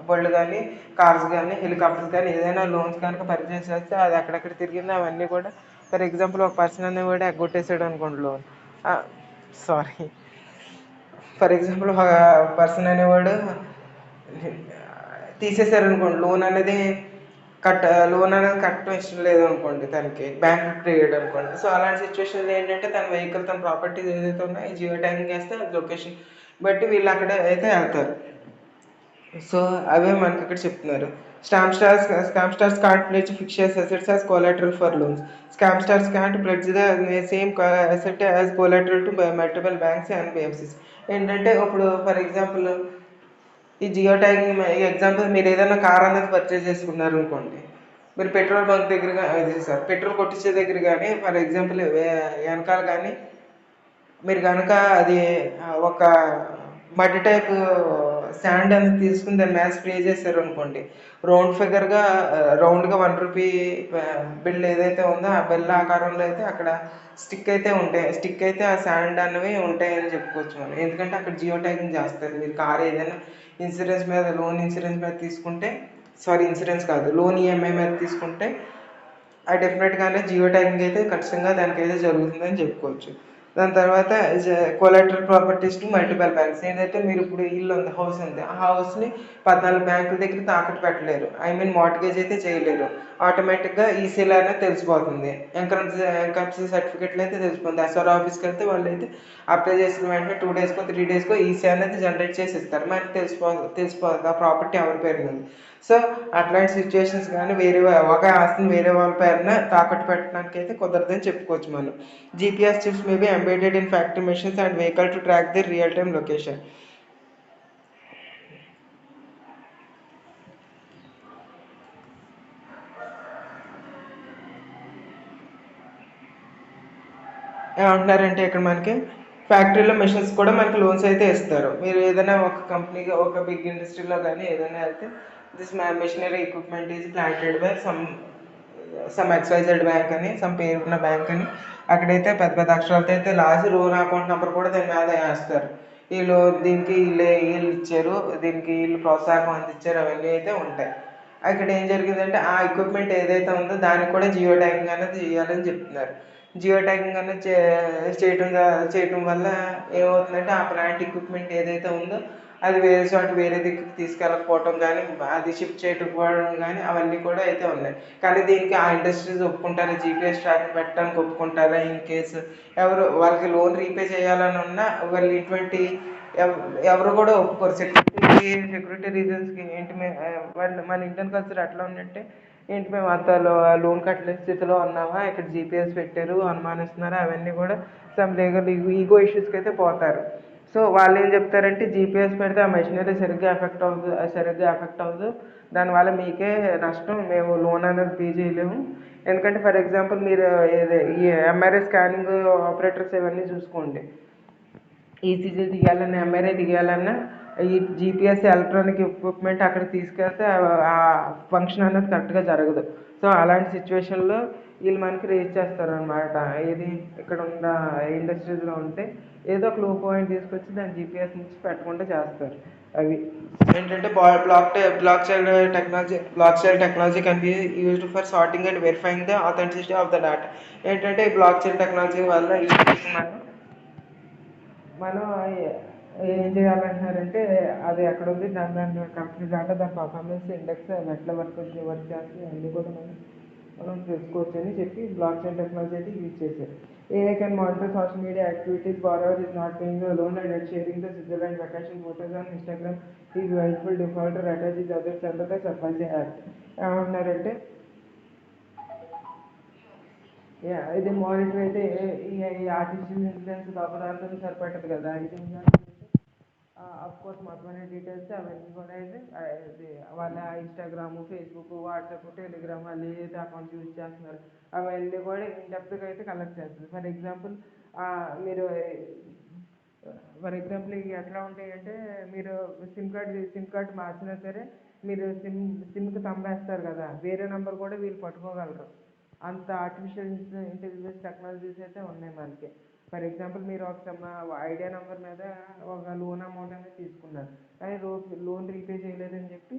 బళ్ళు కానీ, కార్స్ కానీ, హెలికాప్టర్స్ కానీ, ఏదైనా లోన్స్ కనుక పర్చేస్ చేస్తే అది ఎక్కడెక్కడ తిరిగిందో అవన్నీ కూడా. ఫర్ ఎగ్జాంపుల్ ఒక పర్సన్ అనేవాడు ఎగ్గొట్టేసాడు అనుకోండి లోన్, సారీ ఫర్ ఎగ్జాంపుల్ ఒక పర్సన్ అనేవాడు తీసేశారనుకోండి, లోన్ అనేది కట్టడం ఇష్టం లేదు అనుకోండి, తనకి బ్యాంక్ క్రియేట్ అనుకోండి. సో అలాంటి సిచ్యువేషన్లో ఏంటంటే తన వెహికల్, తన ప్రాపర్టీస్ ఏదైతే ఉన్నాయో జియో ట్యాగింగ్ చేస్తే అది లొకేషన్ బట్టి వీళ్ళు అక్కడ అయితే వెళ్తారు. సో అవే మనకి ఇక్కడ చెప్తున్నారు. Scam stars can't pledge fictitious assets as collateral for loans. Scam stars can't pledge the same asset as collateral to multiple banks and NBFCs. ఏంటంటే ఇప్పుడు ఫర్ ఎగ్జాంపుల్ ఈ జియో ట్యాగింగ్ ఈ ఎగ్జాంపుల్, మీరు ఏదైనా కార్ అనేది పర్చేస్ చేసుకున్నారు అనుకోండి, మీరు పెట్రోల్ బంక్ దగ్గర పెట్రోల్ కొట్టించే దగ్గర కానీ, ఫర్ ఎగ్జాంపుల్ వెనకాల కానీ మీరు కనుక అది ఒక మట్టి టైప్ శాండ్ అనేది తీసుకుని దాని మీద స్ప్రే చేశారు అనుకోండి, రౌండ్గా 1 రూపీ బిల్ ఏదైతే ఉందో ఆ బిల్ ఆకారంలో అయితే అక్కడ స్టిక్ అయితే ఆ శాండ్ అనేవి ఉంటాయని చెప్పుకోవచ్చు మనం. ఎందుకంటే అక్కడ జియో ట్యాగింగ్ చేస్తారు. మీరు కార్ ఏదైనా లోన్ ఇన్సూరెన్స్ మీద తీసుకుంటే, ఇన్సూరెన్స్ కాదు, లోన్ ఈఎంఐ మీద తీసుకుంటే డెఫినెట్గానే జియో ట్యాగింగ్ అయితే ఖచ్చితంగా దానికైతే జరుగుతుందని చెప్పుకోవచ్చు. దాని తర్వాత collateral properties to multiple banks. ఏదైతే మీరు ఇప్పుడు ఇల్లు ఉంది, హౌస్ ఉంది, ఆ హౌస్ని 14 బ్యాంకుల దగ్గర తాకట్టు పెట్టలేరు, మార్ట్గేజ్ అయితే చేయలేరు. ఆటోమేటిక్గా ఈసీఎల్ అనేది తెలిసిపోతుంది. ఇన్కమ్స్ సర్టిఫికెట్లు అయితే తెలిసిపోతుంది. ఎస్ఆర్ ఆఫీస్కి వెళ్తే వాళ్ళు అయితే అప్లై చేసిన వెంటనే 2 days 3 days ఈసీ అనేది జనరేట్ చేసి ఇస్తారు. మనకి తెలిసిపోతుంది ఆ ప్రాపర్టీ ఎవరి పేరు ఉంది. సో అట్లాంటి సిచ్యువేషన్స్ కానీ ఒక ఆస్తిని వేరే వాళ్ళ పేరున తాకట్టు పెట్టడానికి అయితే కుదరదని చెప్పుకోవచ్చు మనం. GPS chips may be embedded in factory machines and vehicle to track their real-time location. ఏమంటున్నారంటే ఇక్కడ మనకి ఫ్యాక్టరీలో మెషిన్స్ కూడా మనకి లోన్స్ అయితే ఇస్తారు. మీరు ఏదైనా ఒక కంపెనీగా ఒక బిగ్ ఇండస్ట్రీలో కానీ ఏదైనా వెళ్తే this machinery equipment is planted by some XYZ bank అని, సమ్ పేరున్న బ్యాంక్ అని అక్కడైతే పెద్ద పెద్ద అక్షరాలతో అయితే లాస్ట్ లోన్ అకౌంట్ నెంబర్ కూడా దాని మీద వేస్తారు. వీళ్ళు దీనికి వీళ్ళు ఇచ్చారు, దీనికి వీళ్ళు ప్రోత్సాహం అందించారు, అవన్నీ అయితే ఉంటాయి. ఇక్కడ ఏం జరిగిందంటే ఆ ఎక్విప్మెంట్ ఏదైతే ఉందో దానికి కూడా జియో ట్యాగింగ్ అనేది చేయాలని చెప్తున్నారు. జియో ట్యాగింగ్ అనేది చేయటం వల్ల ఏమవుతుందంటే ఆ ప్లాంట్ ఎక్విప్మెంట్ ఏదైతే ఉందో అది వేరే చోట వేరే దిక్కుకు తీసుకెళ్ళకపోవటం కానీ అది షిఫ్ట్ చేయకపోవడం కానీ అవన్నీ కూడా అయితే ఉన్నాయి. కానీ దీనికి ఆ ఇండస్ట్రీస్ ఒప్పుకుంటారా, జీపీఎస్ ట్రాకింగ్ పెట్టడానికి ఒప్పుకుంటారా? ఇన్ కేసు వాళ్ళకి లోన్ రీపే చేయాలని ఉన్నా వాళ్ళు ఇటువంటి ఎవరు కూడా ఒప్పుకోరు. సెక్యూరిటీ రీజన్స్కి ఏంటి వాళ్ళు మన ఇండియన్ కల్చర్ ఎట్లా ఉందంటే ఏంటి మేము అంత లోన్ కట్టలేని స్థితిలో ఉన్నామా, ఇక్కడ జీపీఎస్ పెట్టారు అనుమానిస్తున్నారు, అవన్నీ కూడా సమ్ లీగల్ ఈగో ఇష్యూస్కి అయితే పోతారు. సో వాళ్ళు ఏం చెప్తారంటే జీపీఎస్ పెడితే ఆ మెషినరీ సరిగ్గా ఎఫెక్ట్ అవ్వదు, దానివల్ల మీకే నష్టం, మేము లోన్ అనేది పే చేయలేము. ఎందుకంటే ఫర్ ఎగ్జాంపుల్ మీరు ఈ ఎంఆర్ఐ స్కానింగ్ ఆపరేటర్స్ ఇవన్నీ చూసుకోండి. ఈసీజీ తీయాలన్నా ఎంఆర్ఐ తీయాలన్నా ఈ జీపీఎస్ ఎలక్ట్రానిక్ ఎక్విప్మెంట్ అక్కడ తీసుకెళ్తే ఆ ఫంక్షన్ అనేది కరెక్ట్గా జరగదు. సో అలాంటి సిచ్యువేషన్లో వీళ్ళు మనకి రేజ్ చేస్తారనమాట. ఏది ఇక్కడ ఉన్న ఇండస్ట్రీస్లో ఉంటే ఏదో ఒక లో పాయింట్ తీసుకొచ్చి దాన్ని జీపీఎస్ నుంచి పెట్టకుండా చేస్తారు. అవి ఏంటంటే block chain technology can be used for sorting and verifying the authenticity of the data. ఏంటంటే బ్లాక్ చైన్ టెక్నాలజీ వల్ల ఈ మనం ఏం చేయాలంటున్నారంటే అది ఎక్కడ ఉంది, దాని కంపెనీ డేటా, దాని పర్ఫార్మెన్స్ ఇండెక్స్ ఎట్లా వర్క్ చేస్తుంది అన్నీ కూడా మనం తెలుసుకోవచ్చు అని చెప్పి బ్లాక్ చైన్ టెక్నాలజీ అయితే యూజ్ చేశారు. AI can monitor social media activities. Borrower is not paying the loan and sharing the Switzerland vacation photos on Instagram is willful default strategies others under the SARFAESI Act. ఏమంటున్నారంటే ఇది monitor అయితే ఈ artificial intelligence లోపదాలతో సరిపడదు కదా. ఇది course మొత్తమైన details అవన్నీ కూడా అయితే వాళ్ళ ఇన్స్టాగ్రాము, ఫేస్బుక్, వాట్సాప్, టెలిగ్రామ్ వాళ్ళు ఏదైతే అకౌంట్స్ యూజ్ చేస్తున్నారు అవన్నీ కూడా ఇన్డెప్త్గా అయితే కలెక్ట్ చేస్తుంది. మీరు ఫర్ ఎగ్జాంపుల్ ఇవి ఎట్లా ఉంటాయంటే మీరు సిమ్ కార్డ్ మార్చినా సరే మీరు సిమ్కి తంబేస్తారు కదా, వేరే నెంబర్ కూడా వీళ్ళు పట్టుకోగలరు. అంత ఆర్టిఫిషియల్ ఇంటెలిజెన్స్ టెక్నాలజీస్ అయితే ఉన్నాయి మనకి. ఫర్ ఎగ్జాంపుల్ మీరు ఒక ఐడియా నెంబర్ మీద ఒక లోన్ అమౌంట్ అనేది తీసుకున్నారు, కానీ లోన్ రీపే చేయలేదని చెప్పి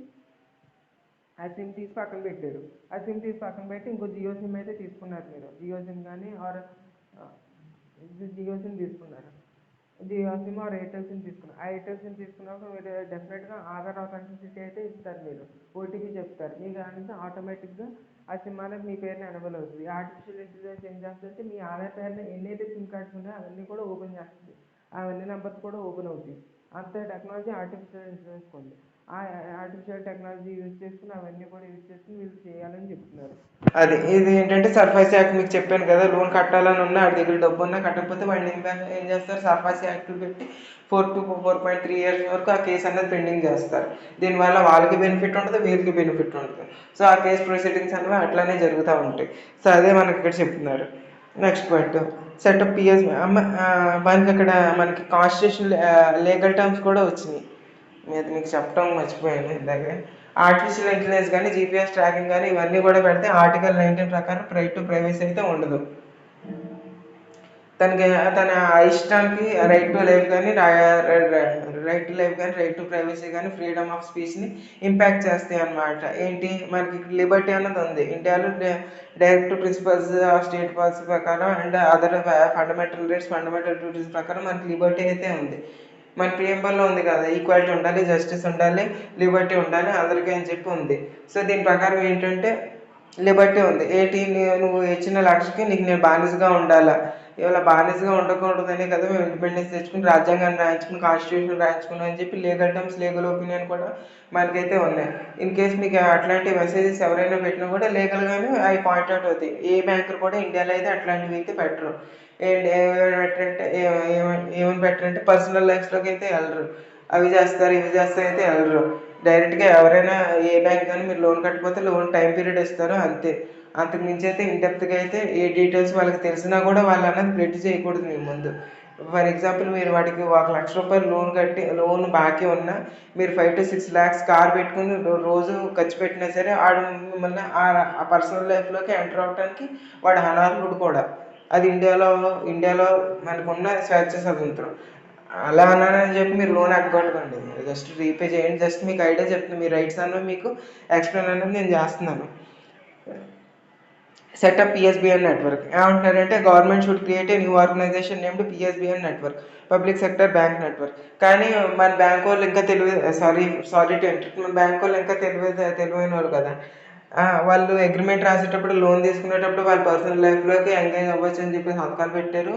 ఆ సిమ్ తీసి పక్కన పెట్టారు. ఆ సిమ్ తీసి పక్కన పెట్టి ఇంకో జియో సిమ్ అయితే తీసుకున్నారు. మీరు జియో సిమ్ కానీ జియో సిమ్ తీసుకున్నారు, Jio SIM or Airtel SIM తీసుకున్నారు. ఆ ఎయిర్టెల్ సిమ్ తీసుకున్నప్పుడు మీరు డెఫినెట్గా ఆధార్ అథెంటిసిటీ అయితే ఇస్తారు, మీరు ఓటీపీ చెప్తారు, మీ దానికి ఆటోమేటిక్గా ఆ సిమ్ అనేది మీ పేరున ఎనబుల్ అవుతుంది. ఆర్టిఫిషియల్ ఇంటెలిజెన్స్ ఏం చేస్తుందంటే మీ ఆధార్ పేరున ఎన్నైతే సిమ్ కార్డ్స్ ఉన్నాయో అవన్నీ కూడా ఓపెన్ చేస్తుంది, అవన్నీ నెంబర్స్ కూడా ఓపెన్ అవుతాయి. అంత టెక్నాలజీ ఆర్టిఫిషియల్ ఇంటెలిజెన్స్ ఉంది. ఆ ఆర్టిఫిషియల్ టెక్నాలజీ యూజ్ చేసుకుని అవన్నీ కూడా యూజ్ చేసుకుని వీళ్ళు చేయాలని చెప్తున్నారు. ఇది ఏంటంటే సర్ఫాసీ యాక్ట్ మీకు చెప్పాను కదా, లోన్ కట్టాలని ఉన్నా వాడి దగ్గర డబ్బు ఉన్నా కట్టకపోతే వాడిని ఏం చేస్తారు, సర్ఫాసీ యాక్ట్ పెట్టి 4 to 4.3 years వరకు ఆ కేసు అనేది పెండింగ్ చేస్తారు. దీనివల్ల వాళ్ళకి బెనిఫిట్ ఉంటుంది, వీళ్ళకి బెనిఫిట్ ఉంటుంది. సో ఆ కేసు ప్రొసీడింగ్స్ అనేవి అట్లానే జరుగుతూ ఉంటాయి. సో అదే మనకి ఇక్కడ చెప్తున్నారు. Next point setup PS. మనకి అక్కడ మనకి కాన్స్టిట్యూషన్ లీగల్ టర్మ్స్ కూడా వచ్చినాయి, మీకు చెప్పడం మర్చిపోయాను ఇందాక. ఆర్టిఫిషియల్ ఇంటెలిజెన్స్ కానీ జీపీఎస్ ట్రాకింగ్ కానీ ఇవన్నీ కూడా పెడితే ఆర్టికల్ 19 ప్రకారం రైట్ టు ప్రైవసీ అయితే ఉండదు. తన ఇష్టానికి రైట్ టు లైఫ్ కానీ రైట్ టు ప్రైవసీ కానీ ఫ్రీడమ్ ఆఫ్ స్పీచ్ని ఇంపాక్ట్ చేస్తాయి అన్నమాట. ఏంటి మనకి లిబర్టీ అన్నది ఉంది ఇండియాలో, direct principles of state policy ప్రకారం అండ్ అదర్ ఫండమెంటల్ డ్యూటీస్ ప్రకారం మనకి లిబర్టీ అయితే ఉంది. మన ప్రియంబల్లో ఉంది కదా, ఈక్వాలిటీ ఉండాలి, జస్టిస్ ఉండాలి, లిబర్టీ ఉండాలి అందరికీ అని చెప్పి ఉంది. సో దీని ప్రకారం ఏంటంటే లిబర్టీ ఉంది. ఏంటి, నువ్వు ఇచ్చిన లక్ష్యకి నేను బానిసగా ఉండాలా, ఇవాళ బానిసగా ఉండకూడదనే కదా మేము ఇండిపెండెన్స్ తెచ్చుకుని రాజ్యాంగాన్ని రాయించుకుని కాన్స్టిట్యూషన్ రాయించుకున్నాం అని చెప్పి లీగల్ టర్మ్స్ లీగల్ ఒపీనియన్ కూడా మనకైతే ఉన్నాయి. ఇన్ కేస్ మీకు అట్లాంటి మెసేజెస్ ఎవరైనా పెట్టినా కూడా లీగల్గానే అవి పాయింట్అవుట్ అవుతాయి. ఏ బ్యాంకులు కూడా ఇండియాలో అయితే అట్లాంటివి అయితే పెట్టరు. ఏమని పెట్టరంటే పర్సనల్ లైఫ్స్లోకి అయితే వెళ్ళరు, అవి చేస్తారు ఇవి చేస్తారు అయితే వెళ్ళరు. డైరెక్ట్గా ఎవరైనా ఏ బ్యాంక్ కానీ మీరు లోన్ కట్టకపోతే లోన్ టైం పీరియడ్ ఇస్తారు అంతే. అంతకు మించి అయితే ఇన్డెప్త్గా అయితే ఏ డీటెయిల్స్ వాళ్ళకి తెలిసినా కూడా వాళ్ళు అన్నది బ్లడ్ చేయకూడదు మీ ముందు. ఫర్ ఎగ్జాంపుల్ మీరు వాడికి ₹1,00,000 లోన్ కట్టి లోన్ బాకీ ఉన్నా మీరు 5 to 6 lakhs కార్ పెట్టుకుని రోజు ఖర్చు పెట్టినా సరే ఆడు మిమ్మల్ని ఆ పర్సనల్ లైఫ్లోకి ఎంటర్ అవ్వడానికి వాడు అనర్హుడు కూడా. అది ఇండియాలో మనకున్న స్వేచ్ఛ స్వతంత్రం. అలా అన్నానని చెప్పి మీరు లోన్ ఎగ్గొట్టకండి. జస్ట్ రీపే చేయండి. జస్ట్ మీకు ఐడియా చెప్తుంది. మీ రైట్స్ అన్నవి మీకు ఎక్స్ప్లెయిన్ అనేది నేను చేస్తున్నాను. సెటప్ పిఎస్బిఎన్ నెట్వర్క్ ఏమంటున్నారంటే government should create a new organisation named PSBN network, public sector bank network. కానీ మన బ్యాంక్ వాళ్ళు ఇంకా సారీ టు ఎంటర్, మన బ్యాంక్ వాళ్ళు ఇంకా తెలివైన వాళ్ళు కదా. వాళ్ళు అగ్రిమెంట్ రాసేటప్పుడు లోన్ తీసుకునేటప్పుడు వాళ్ళ పర్సనల్ లైఫ్లోకి ఎంగేజ్ అవ్వచ్చు అని చెప్పి సంతకాలు పెట్టారు.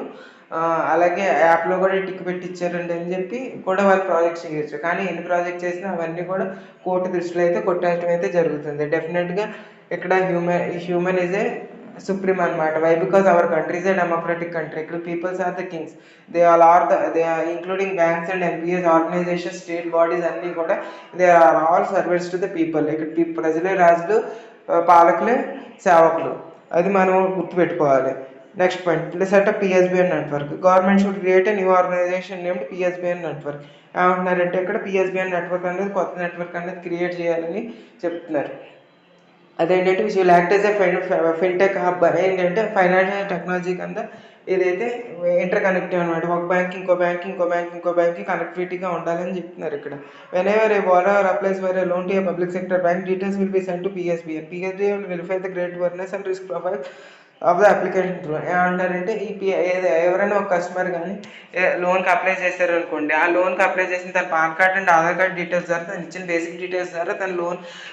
అలాగే యాప్లో కూడా టిక్ పెట్టి ఇచ్చారండి అని చెప్పి కూడా వాళ్ళు ప్రాజెక్ట్ చేయొచ్చు. కానీ ఎన్ని ప్రాజెక్ట్ చేసినా అవన్నీ కూడా కోర్టు దృష్టిలో అయితే కొట్టేయడం అయితే జరుగుతుంది. డెఫినెట్గా ఇక్కడ హ్యూమన్ ఈజ్ ఏ సుప్రీం అనమాట. Why? Because our country is a democratic country. ఇక్కడ peoples are the kings. They are including banks and NPS organisation, state bodies అన్నీ కూడా they are all servants to the people. ఇక్కడ ప్రజలే రాజులు, పాలకులే సేవకులు. అది మనం గుర్తుపెట్టుకోవాలి. Next point, setup PSBN network. Government should create a new organisation named PSBN network. ఏమంటున్నారంటే ఇక్కడ పిఎస్బిఎన్ నెట్వర్క్ అనేది కొత్త నెట్వర్క్ అనేది క్రియేట్ చేయాలని చెప్తున్నారు. అదేంటంటే which will act as a fintech hub. ఏంటంటే ఫైనాన్షియల్ టెక్నాలజీ కింద ఇదైతే ఇంటర్ కనెక్టివ్ అనమాట. ఒక బ్యాంక్ ఇంకో బ్యాంక్ కనెక్టివిటీగా ఉండాలని చెప్తున్నారు ఇక్కడ. Whenever a borrower applies for a loan to a public sector bank, details will be sent to PSBN. PSBN will verify the credit worthiness and risk profile of the application through. ఏమంటారంటే ఎవరైనా ఒక customer కానీ లోన్కి apply చేశారు అనుకోండి, ఆ లోన్కి apply చేసిన తన pan card and Aadhaar card details ద్వారా, తను ఇచ్చిన బేసిక్ డీటెయిల్స్ ద్వారా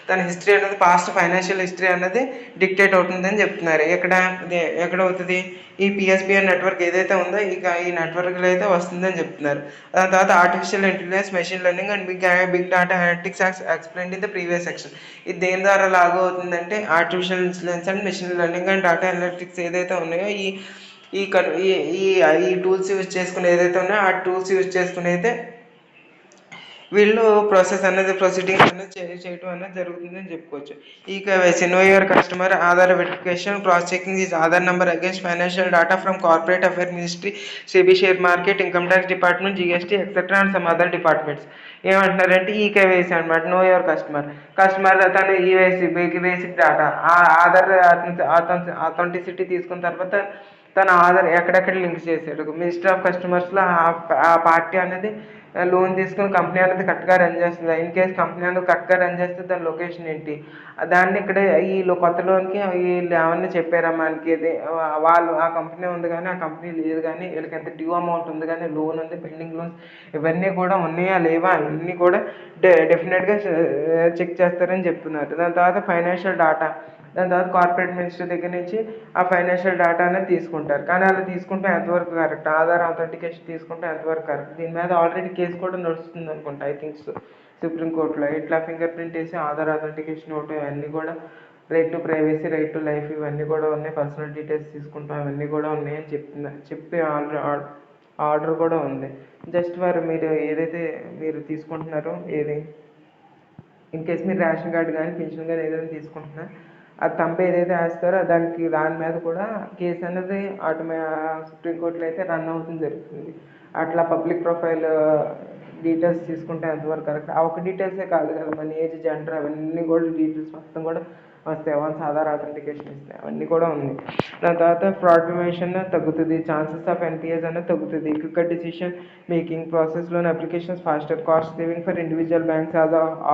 తన హిస్టరీ అనేది, పాస్ట్ ఫైనాన్షియల్ హిస్టరీ అనేది డిక్టేట్ అవుతుందని చెప్తున్నారు. ఎక్కడ అవుతుంది? ఈ పిఎస్బిఎన్ నెట్వర్క్ ఏదైతే ఉందో ఈ నెట్వర్క్లో అయితే వస్తుందని చెప్తున్నారు. దాని తర్వాత artificial intelligence, machine learning and big data analytics explained in the previous section. ఇది దేని ద్వారా లాగు అవుతుందంటే artificial intelligence and machine learning and data analytics ఏదైతే ఉన్నాయో ఈ ఈ ఈ టూల్స్ యూజ్ చేసుకుని ఏదైతే ఉన్నాయో ఆ టూల్స్ యూజ్ చేసుకుని అయితే వీళ్ళు ప్రొసీడింగ్ అనేది చేయడం అనేది జరుగుతుందని చెప్పుకోవచ్చు. ఈ KYC know your customer, Aadhaar verification, cross checking is Aadhaar number against financial data from corporate affair ministry, SEBI, share market, income tax department, GST etcetera and some other departments. ఏమంటున్నారంటే ఈ కేవైసీ అనమాట. నో యువర్ కస్టమర్ తన basic data Aadhaar authenticity తీసుకున్న తర్వాత తన ఆధార్ ఎక్కడెక్కడ link చేశాడు. Ministry of కస్టమర్స్లో ఆ పార్టీ అనేది లోన్ తీసుకుని కంపెనీ అనేది కరెక్ట్గా రన్ చేస్తుంది. ఇన్ కేస్ కంపెనీ అనేది కరెక్ట్గా రన్ చేస్తే దాని లొకేషన్ ఏంటి, దాన్ని ఇక్కడ ఈ కొత్త లోన్కి వీళ్ళు ఏమన్నా చెప్పారా మనకి, వాళ్ళు ఆ కంపెనీ ఉంది కానీ ఆ కంపెనీ లేదు కానీ వీళ్ళకి ఎంత డ్యూ అమౌంట్ ఉంది కానీ లోన్ ఉంది, పెండింగ్ లోన్స్ ఇవన్నీ కూడా ఉన్నాయా లేవా ఇవన్నీ కూడా డెఫినెట్గా చెక్ చేస్తారని చెప్తున్నారు. దాని తర్వాత ఫైనాన్షియల్ డేటా, దాని తర్వాత కార్పొరేట్ మినిస్టర్ దగ్గర నుంచి ఆ ఫైనాన్షియల్ డేటా అనేది తీసుకుంటారు. కానీ అలా తీసుకుంటే ఎంతవరకు కరెక్ట్, ఆధార్ అథెంటికేషన్ తీసుకుంటే ఎంతవరకు కరెక్ట్, దీని మీద ఆల్రెడీ కేసు కూడా నడుస్తుంది అనుకుంటా, ఐ థింక్ సుప్రీంకోర్టులో. ఇట్లా ఫింగర్ ప్రింట్ వేసి ఆధార్ అథెంటికేషన్ ఒకటి ఇవన్నీ కూడా right to privacy, right to life ఇవన్నీ కూడా ఉన్నాయి, పర్సనల్ డీటెయిల్స్ తీసుకుంటాం ఇవన్నీ కూడా ఉన్నాయని చెప్పి ఆర్డర్ కూడా ఉంది. జస్ట్ మీరు ఏదైతే మీరు తీసుకుంటున్నారో ఇన్ కేస్ మీరు రేషన్ కార్డు కానీ పెన్షన్ కానీ ఏదైనా తీసుకుంటున్నా ఆ తంబ ఏదైతే వేస్తారో దాని మీద కూడా కేసు అనేది సుప్రీంకోర్టులో అయితే రన్ అవుతుంది జరుగుతుంది. అట్లా పబ్లిక్ ప్రొఫైల్ డీటెయిల్స్ తీసుకుంటే ఎంతవరకు కరెక్ట్, ఆ ఒక డీటెయిల్సే కాదు కదా, మన ఏజ్, జెండర్ అవన్నీ కూడా డీటెయిల్స్ మొత్తం కూడా వస్తాయి. వన్స్ ఆధార్ అథెంటికేషన్ ఇస్తాయి అవన్నీ కూడా ఉంది. దాని తర్వాత ఫ్రాడ్ ప్రివెన్షన్ తగ్గుతుంది, ఛాన్సెస్ ఆఫ్ ఎన్పిఎస్ అనేది తగ్గుతుంది, quicker decision making process, loan applications faster, cost saving for individual banks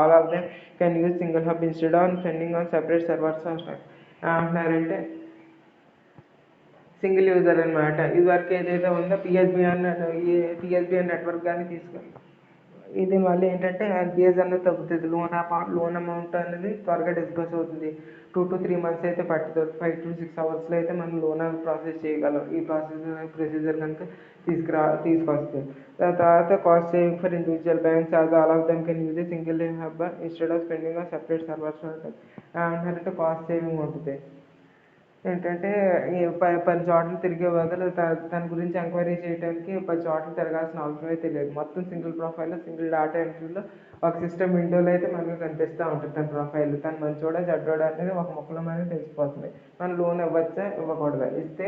all of them can use single hub instead of spending on separate servers అంటున్నారంటే సింగిల్ యూజర్ అనమాట. ఇదివరకు ఏదైతే ఉందో పిఎస్బిఎన్ network కానీ దీనివల్ల ఏంటంటే ఎన్పిఎస్ అనేది తగ్గుతుంది, లోన్ అమౌంట్ అనేది త్వరగా డిస్బర్స్ అవుతుంది. 2 to 3 months అయితే పడుతుంది, 5 to 6 hours అయితే మనం లోన్ ప్రాసెస్ చేయగలం ఈ ప్రొసీజర్ కనుక తీసుకొస్తుంది. దాని తర్వాత cost saving for individual banks all of them can use a single hub instead of spending on separate servers అంటారంటే కాస్ట్ సేవింగ్ ఉంటుంది. ఏంటంటే ఈ 10 చోట్ల తిరిగే బదులు తన గురించి ఎంక్వైరీ చేయడానికి 10 చోట్ల తిరగాల్సిన అవసరం అయితే లేదు. మొత్తం సింగిల్ ప్రొఫైల్‌లో, సింగిల్ డేటా ఎంట్రీలో ఒక సిస్టమ్ విండోలో అయితే మనకు కనిపిస్తా ఉంటది తన ప్రొఫైల్. తను మంచోడా, చెడ్డోడా అనేది ఒక ముక్కలో మనకి తెలిసిపోతుంది. మనం లోన్ ఇవ్వచ్చా, ఇవ్వకూడదా, ఇస్తే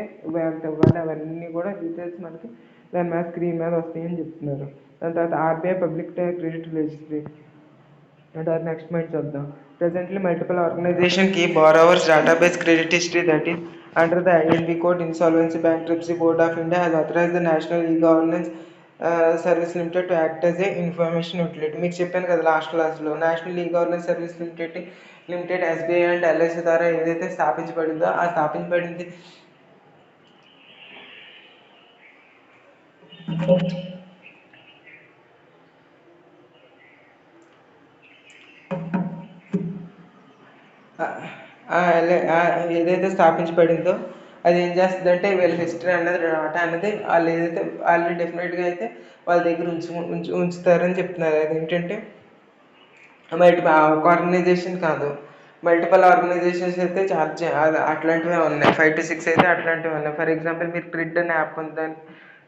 ఎంత ఇవ్వాలి అవన్నీ కూడా డీటెయిల్స్ మనకి దాని మీద స్క్రీన్ మీద వస్తాయని చెప్తున్నారు. దాని తర్వాత RBI public credit registry. And our next point చూద్దాం. Presently, multiple organizations keep borrowers' database credit history, that is, under the INB code, Insolvency Bankruptcy Board of India has authorized the National E-Governance Service Limited to act as a information utility. మీకు చెప్పాను కదా last క్లాస్లో, national e governance service limited SBI and LIC ద్వారా ఏదైతే స్థాపించబడిందో ఆ స్థాపించబడింది ఏదైతే స్థాపించబడిందో అది ఏం చేస్తుందంటే వీళ్ళ హిస్టరీ అన్నది, డేటా అనేది వాళ్ళు ఏదైతే వాళ్ళు డెఫినెట్గా అయితే వాళ్ళ దగ్గర ఉంచుతారని చెప్తున్నారు. అదేంటంటే ఒక ఆర్గనైజేషన్ కాదు, మల్టిపల్ ఆర్గనైజేషన్స్ అయితే చాలా అట్లాంటివే ఉన్నాయి. 5 to 6 అయితే అట్లాంటివి ఉన్నాయి. ఫర్ ఎగ్జాంపుల్ మీరు క్రెడిట్ అనే యాప్ ఉందని,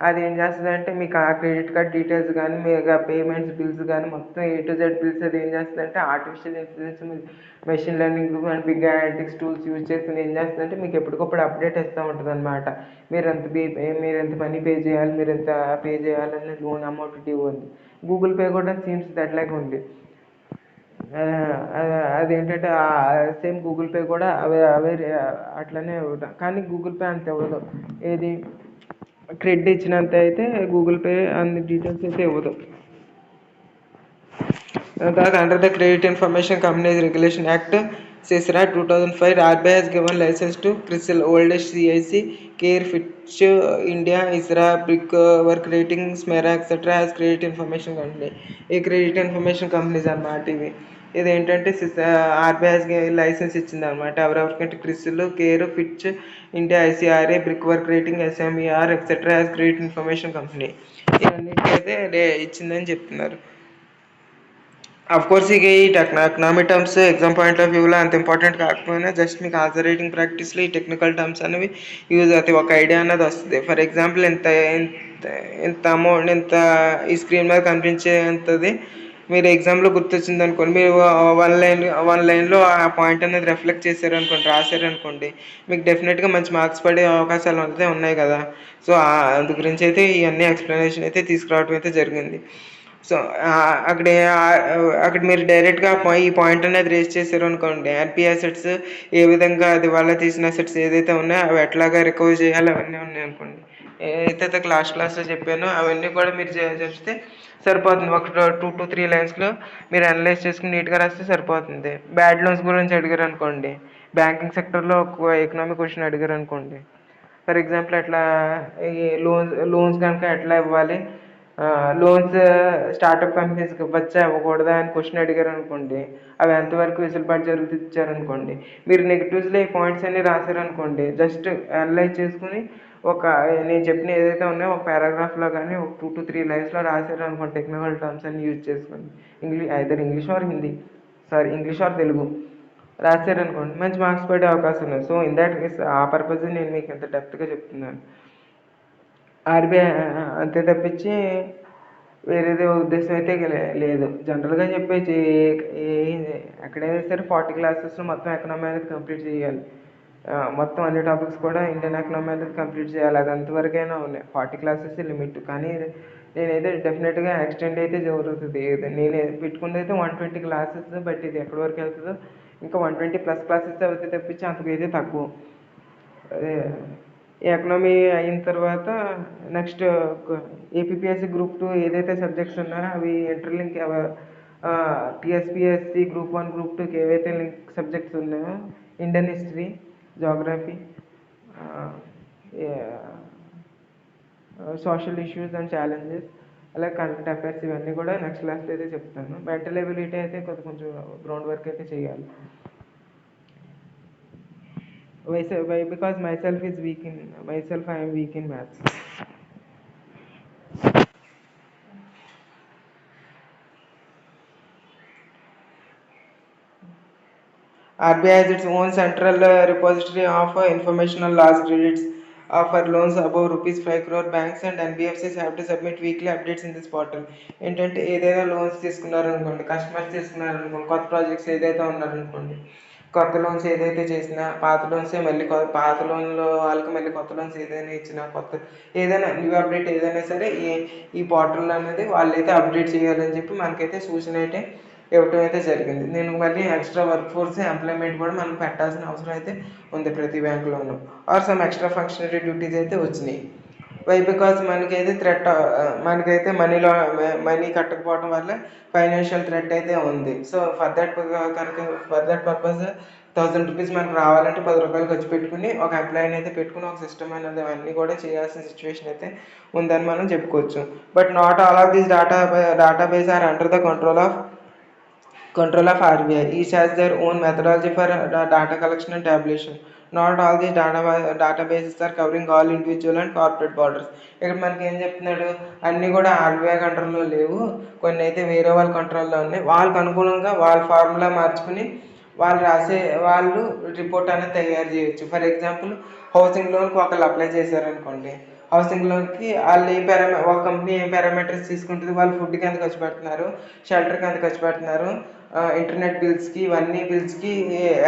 అది ఏం చేస్తుందంటే మీకు ఆ క్రెడిట్ కార్డ్ డీటెయిల్స్ కానీ మీకు ఆ పేమెంట్స్ బిల్స్ కానీ మొత్తం A to Z బిల్స్ అది ఏం చేస్తుందంటే artificial intelligence, machine learning and big analytics tools use చేసుకుని ఏం చేస్తుందంటే మీకు ఎప్పటికప్పుడు అప్డేట్ ఇస్తూ ఉంటుంది అనమాట. మీరు ఎంత మనీ పే చేయాలి, మీరు ఎంత పే చేయాలని లోన్ అమౌంట్ డ్యూ ఉంది. గూగుల్ పే కూడా సీమ్స్ దట్ లైక్ ఉంది. అదేంటంటే సేమ్ గూగుల్ పే కూడా అవే అట్లనే ఇవ్వడం, కానీ గూగుల్ పే అంత ఇవ్వదు. ఏది క్రెడిట్ ఇచ్చినంత అయితే గూగుల్ పే అన్ని డీటెయిల్స్ అయితే ఇవ్వదు. Thus, under the Credit Information Companies Regulation Act, CISRA 2005, RBI has given license to CRISIL, old CIC, CARE, Fitch, India, ISRA, Brickwork Ratings, Smera, etc. as Credit Information Company. ఈ credit information companies అన్నమాట ఇవి. ఇది ఏంటంటే RBI licence ఇచ్చింది అనమాట. ఎవరెవరికంటే CRISIL, CARE, Fitch, India, ICRA, brick work rating, SMERA etcetera as credit information company ఇవన్నిటికైతే ఇచ్చిందని చెప్తున్నారు. అఫ్ కోర్స్ ఇక ఈ economic terms exam point of వ్యూలో అంత ఇంపార్టెంట్ కాకపోయినా జస్ట్ మీకు ఆన్సర్ రైటింగ్ ప్రాక్టీస్లో ఈ టెక్నికల్ టర్మ్స్ అనేవి యూజ్ అవుతాయి. ఒక ఐడియా అన్నది వస్తుంది. ఫర్ ఎగ్జాంపుల్ ఇంత అమౌంట్, ఇంత ఈ స్క్రీన్ మీద కనిపించేంతది మీరు ఎగ్జామ్లో గుర్తొచ్చింది అనుకోండి, మీరు వన్ లైన్లో ఆ పాయింట్ అనేది రిఫ్లెక్ట్ చేశారనుకోండి, రాశారనుకోండి, మీకు డెఫినెట్గా మంచి మార్క్స్ పడే అవకాశాలు అయితే ఉన్నాయి కదా. సో అందు గురించి అయితే ఇవన్నీ ఎక్స్ప్లెనేషన్ అయితే తీసుకురావడం అయితే జరిగింది. సో అక్కడ అక్కడ మీరు డైరెక్ట్గా ఈ పాయింట్ అనేది రేస్ చేశారు అనుకోండి, ఎన్పి అసెట్స్ ఏ విధంగా అది వాళ్ళ తీసిన అసెట్స్ ఏదైతే ఉన్నాయో అవి ఎట్లాగా రికవర్ చేయాలి అవన్నీ ఉన్నాయి అనుకోండి. ఏదైతే క్లాస్లో చెప్పానో అవన్నీ కూడా మీరు చేస్తే సరిపోతుంది. ఒక 2 to 3 లైన్స్లో మీరు అనలైజ్ చేసుకుని నీట్గా రాస్తే సరిపోతుంది. బ్యాడ్ లోన్స్ గురించి అడిగారు అనుకోండి, బ్యాంకింగ్ సెక్టర్లో ఒక ఎకనామిక్ క్వశ్చన్ అడిగారు అనుకోండి, ఫర్ ఎగ్జాంపుల్ ఎట్లా ఈ లోన్స్ కనుక ఎట్లా ఇవ్వాలి, లోన్స్ స్టార్టప్ కంపెనీస్కి ఇవ్వచ్చా ఇవ్వకూడదా అని క్వశ్చన్ అడిగారు అనుకోండి, అవి ఎంతవరకు వెసులుబాటు ఇచ్చారనుకోండి, మీరు నెగిటివ్స్లో ఈ పాయింట్స్ అన్ని రాశారనుకోండి, జస్ట్ అనలైజ్ చేసుకుని ఒక నేను చెప్పిన ఏదైతే ఉన్నాయో ఒక పారాగ్రాఫ్లో కానీ ఒక 2 to 3 లైన్స్లో రాశారు అనుకోండి, టెక్నికల్ టర్మ్స్ అన్ని యూజ్ చేసుకొని English or Hindi, English or Telugu రాశారనుకోండి, మంచి మార్క్స్ పడే అవకాశం ఉంది. So in that case a purpose నేను మీకు ఎంత డెప్త్గా చెప్తున్నాను. ఆర్బీఐ అంతే తప్పించి వేరేది ఉద్దేశం అయితే లేదు. జనరల్గా చెప్పేసి ఎక్కడైనా సరే 40 క్లాసెస్లో మొత్తం ఎకనామీ అనేది కంప్లీట్ చేయాలి. మొత్తం అన్ని టాపిక్స్ కూడా ఇండియన్ ఎకనామీ అనేది కంప్లీట్ చేయాలి. అది అంతవరకైనా ఉన్నాయి, 40 క్లాసెస్ లిమిట్. కానీ నేనైతే డెఫినెట్గా ఎక్స్టెండ్ అయితే జరుగుతుంది. నేను పెట్టుకున్నది అయితే 120 క్లాసెస్, బట్ ఇది ఎక్కడి వరకు వెళ్తుందో ఇంకా 120+ క్లాసెస్ అవుతుంది తప్పించి అంతకైతే తక్కువ. ఎకనామీ అయిన తర్వాత నెక్స్ట్ ఏపీపీఎస్సీ గ్రూప్ 2 ఏదైతే సబ్జెక్ట్స్ ఉన్నాయో అవి ఇంటర్లింక్, టీఎస్పీఎస్సీ గ్రూప్ 1 గ్రూప్ 2కి ఏవైతే లింక్ సబ్జెక్ట్స్ ఉన్నాయో Indian history, geography, social issues and challenges, అలాగే కరెంట్ అఫైర్స్ ఇవన్నీ కూడా నెక్స్ట్ క్లాస్లో అయితే చెప్తాను. మెంటల్ ఎబిలిటీ అయితే కొంచెం గ్రౌండ్ వర్క్ అయితే చేయాలి. Because myself I am weak in maths. RBI has its own central repository of information on large credits for loans above rupees 5 crore. Banks and NBFCs have to submit weekly updates in this portal. ఏంటంటే ఏదైనా loans తీసుకున్నారనుకోండి, customers తీసుకున్నారనుకోండి, కొత్త projects ఏదైతే ఉన్నారనుకోండి, కొత్త loans ఏదైతే చేసినా, పాత లోన్సే మళ్ళీ పాత లోన్లో వాళ్ళకి మళ్ళీ కొత్త లోన్స్ ఏదైనా ఇచ్చినా, కొత్త ఏదైనా న్యూ అప్డేట్ ఏదైనా సరే ఈ పోర్టల్ అనేది వాళ్ళైతే అప్డేట్ చేయాలని చెప్పి మనకైతే సూచన అయితే ఇవ్వటం అయితే జరిగింది. నేను మళ్ళీ ఎక్స్ట్రా వర్క్ ఫోర్స్ ఎంప్లాయ్మెంట్ కూడా మనం పెట్టాల్సిన అవసరం అయితే ఉంది ప్రతి బ్యాంకులోనూ. Are some extra functionary duties అయితే వచ్చినాయి. వై బికాజ్ మనకైతే మనకైతే మనీ కట్టకపోవడం వల్ల ఫైనాన్షియల్ థ్రెట్ అయితే ఉంది. So for that purpose 1000 rupees మనకు రావాలంటే 10 రూపాయలు ఖర్చు పెట్టుకుని ఒక ఎంప్లాయీని అయితే పెట్టుకుని ఒక సిస్టమ్ అనేది అవన్నీ కూడా చేయాల్సిన సిచ్యువేషన్ అయితే ఉందని మనం చెప్పుకోవచ్చు. But not all of these database are under the control of RBI. Each has their own methodology for data collection and tabulation. Not all these databases are covering all individual and corporate borders. ఇక్కడ మనకి ఏం చెప్తున్నాడు, అన్నీ కూడా RBI కంట్రోల్లో లేవు, కొన్ని అయితే వేరే వాళ్ళ కంట్రోల్లో ఉన్నాయి. వాళ్ళకి అనుగుణంగా వాళ్ళ ఫార్ములా మార్చుకుని వాళ్ళు రిపోర్ట్ అనేది తయారు చేయొచ్చు. ఫర్ ఎగ్జాంపుల్ హౌసింగ్ లోన్కి ఒకళ్ళు అప్లై చేశారనుకోండి, హౌసింగ్ లోన్కి వాళ్ళు ఒక కంపెనీ ఏం పారామీటర్స్ తీసుకుంటుంది, వాళ్ళు ఫుడ్కి ఎంత ఖర్చు పెడుతున్నారు, షెల్టర్కి ఎంత ఖర్చు పెడుతున్నారు, ఇంటర్నెట్ బిల్స్కి ఇవన్నీ బిల్స్కి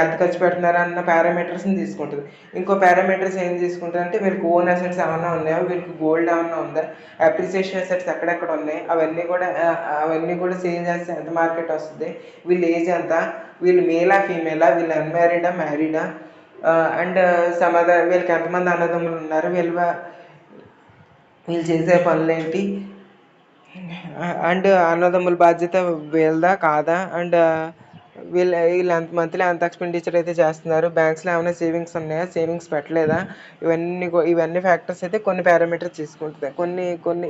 ఎంత ఖర్చు పెడుతున్నారు అన్న పారామీటర్స్ని తీసుకుంటుంది. ఇంకో పారామీటర్స్ ఏం తీసుకుంటుంది అంటే వీళ్ళకి ఓన్ అసెట్స్ ఏమైనా ఉన్నాయో, వీళ్ళకి గోల్డ్ ఏమైనా ఉందా, అప్రిసియేషన్ అసెట్స్ ఎక్కడెక్కడ ఉన్నాయి, అవన్నీ కూడా సేల్ చేస్తే ఎంత మార్కెట్ వస్తుంది, వీళ్ళ ఏజ్ ఎంత, వీళ్ళు మేలా ఫీమేలా, వీళ్ళు అన్మ్యారీడా మ్యారీడా, అండ్ వీళ్ళకి ఎంతమంది అన్నదమ్ములు ఉన్నారు, వీళ్ళు చేసే పనులేంటి, అండ్ అన్నదమ్ముల బాధ్యత వీళ్ళదా కాదా, అండ్ వీళ్ళు మంత్లీ ఎంత ఎక్స్పెండిచర్ అయితే చేస్తున్నారు, బ్యాంక్స్లో ఏమైనా సేవింగ్స్ ఉన్నాయా, సేవింగ్స్ పెట్టలేదా, ఇవన్నీ ఫ్యాక్టర్స్ అయితే కొన్ని పారామీటర్స్ తీసుకుంటాయి.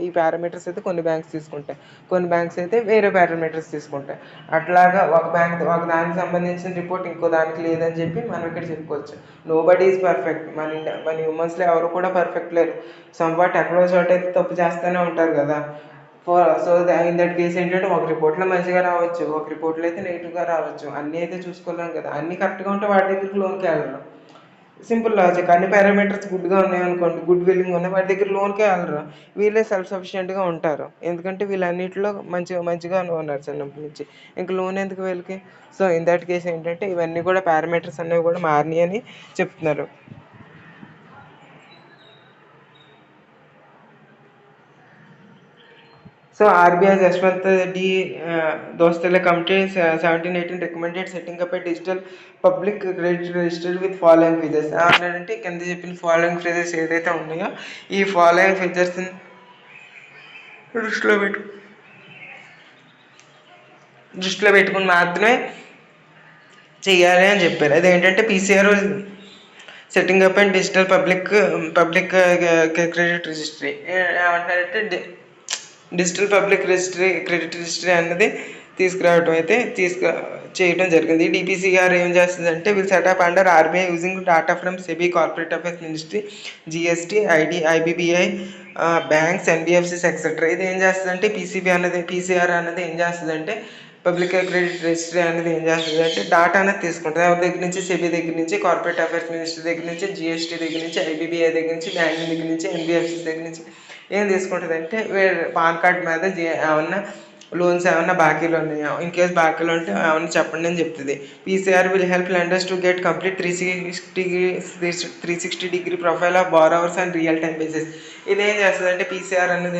ఈ పారామీటర్స్ అయితే కొన్ని బ్యాంక్స్ తీసుకుంటాయి, కొన్ని బ్యాంక్స్ అయితే వేరే పారామీటర్స్ తీసుకుంటాయి. అట్లాగా ఒక దానికి సంబంధించిన రిపోర్ట్ ఇంకో దానికి లేదని చెప్పి మనం ఇక్కడ చెప్పుకోవచ్చు. Nobody is perfect. మన హ్యూమన్స్లో ఎవరు కూడా పర్ఫెక్ట్ లేరు. సంవాట్ ఎక్కడో చోట అయితే తప్పు చేస్తూనే ఉంటారు కదా. సో ఇన్ దట్ కేస్ ఏంటంటే ఒక రిపోర్ట్లో మంచిగా రావచ్చు, ఒక రిపోర్ట్లో అయితే నెగిటివ్గా రావచ్చు. అన్నీ అయితే చూసుకోలేం కదా. అన్నీ కరెక్ట్గా ఉంటే వాటి దగ్గరికి లోన్కి వెళ్ళరు. Simple logic. అన్ని పారామీటర్స్ గుడ్గా ఉన్నాయనుకోండి, గుడ్ విల్లింగ్ ఉన్నాయి, వాటి దగ్గర లోన్కే వెళ్ళరు. వీళ్ళే సెల్ఫ్ సఫిషియెంట్గా ఉంటారు, ఎందుకంటే వీళ్ళన్నింటిలో మంచిగా ఉన్నారు చిన్నప్పటి నుంచి. ఇంక లోన్ ఎందుకు వీళ్ళకి? సో ఇన్ దట్ కేస్ ఏంటంటే ఇవన్నీ కూడా పారామీటర్స్ అనేవి కూడా మారినాయి అని చెప్తున్నారు. So RBI's Yashwant D. Dostale Committee 1718 recommended setting up a digital public credit register with following features. అంటే కింద చెప్పిన ఫాలోయింగ్ ఫీచర్స్ ఏదైతే ఉన్నాయో ఈ ఫాలోయింగ్ ఫీచర్స్ని దృష్టిలో పెట్టుకుని మాత్రమే చెయ్యాలి అని చెప్పారు. అదేంటంటే PCR setting up and digital public credit registry. ఏమంటారంటే డిజిటల్ పబ్లిక్ క్రెడిట్ రిజిస్ట్రీ అన్నది తీసుకురావడం అయితే చేయడం జరిగింది. డిపిసిఆర్ ఏం చేస్తుందంటే వీళ్ళు setup under RBI using data from SEBI, corporate affairs ministry, GST, IBBI, banks, NBFCs etcetera. ఇది ఏం చేస్తుందంటే పీసీఆర్ అన్నది ఏం చేస్తుందంటే పబ్లిక్ క్రెడిట్ రిజిస్ట్రీ అనేది ఏం చేస్తుంది అంటే డాటా అనేది తీసుకుంటుంది. ఎవరి దగ్గర నుంచి? సెబీ దగ్గర నుంచి, కార్పొరేట్ అఫైర్స్ మినిస్ట్రీ దగ్గర నుంచి, జిఎస్టీ దగ్గర నుంచి, ఐబీబీఐ దగ్గర నుంచి, బ్యాంకింగ్ దగ్గర నుంచి, ఎన్బిఎఫ్సిస్ దగ్గర నుంచి. ఏం తీసుకుంటుంది అంటే పాన్ కార్డ్ మీద ఏమన్నా లోన్స్ ఏమన్నా బాకీలు ఉన్నాయా, ఇన్ కేస్ బాకీలు ఉంటే ఏమన్నా చెప్పండి అని చెప్తుంది. PCR will help lenders to get complete 360 degree profile of borrowers and real time basis. ఇదేం చేస్తుంది అంటే పీసీఆర్ అనేది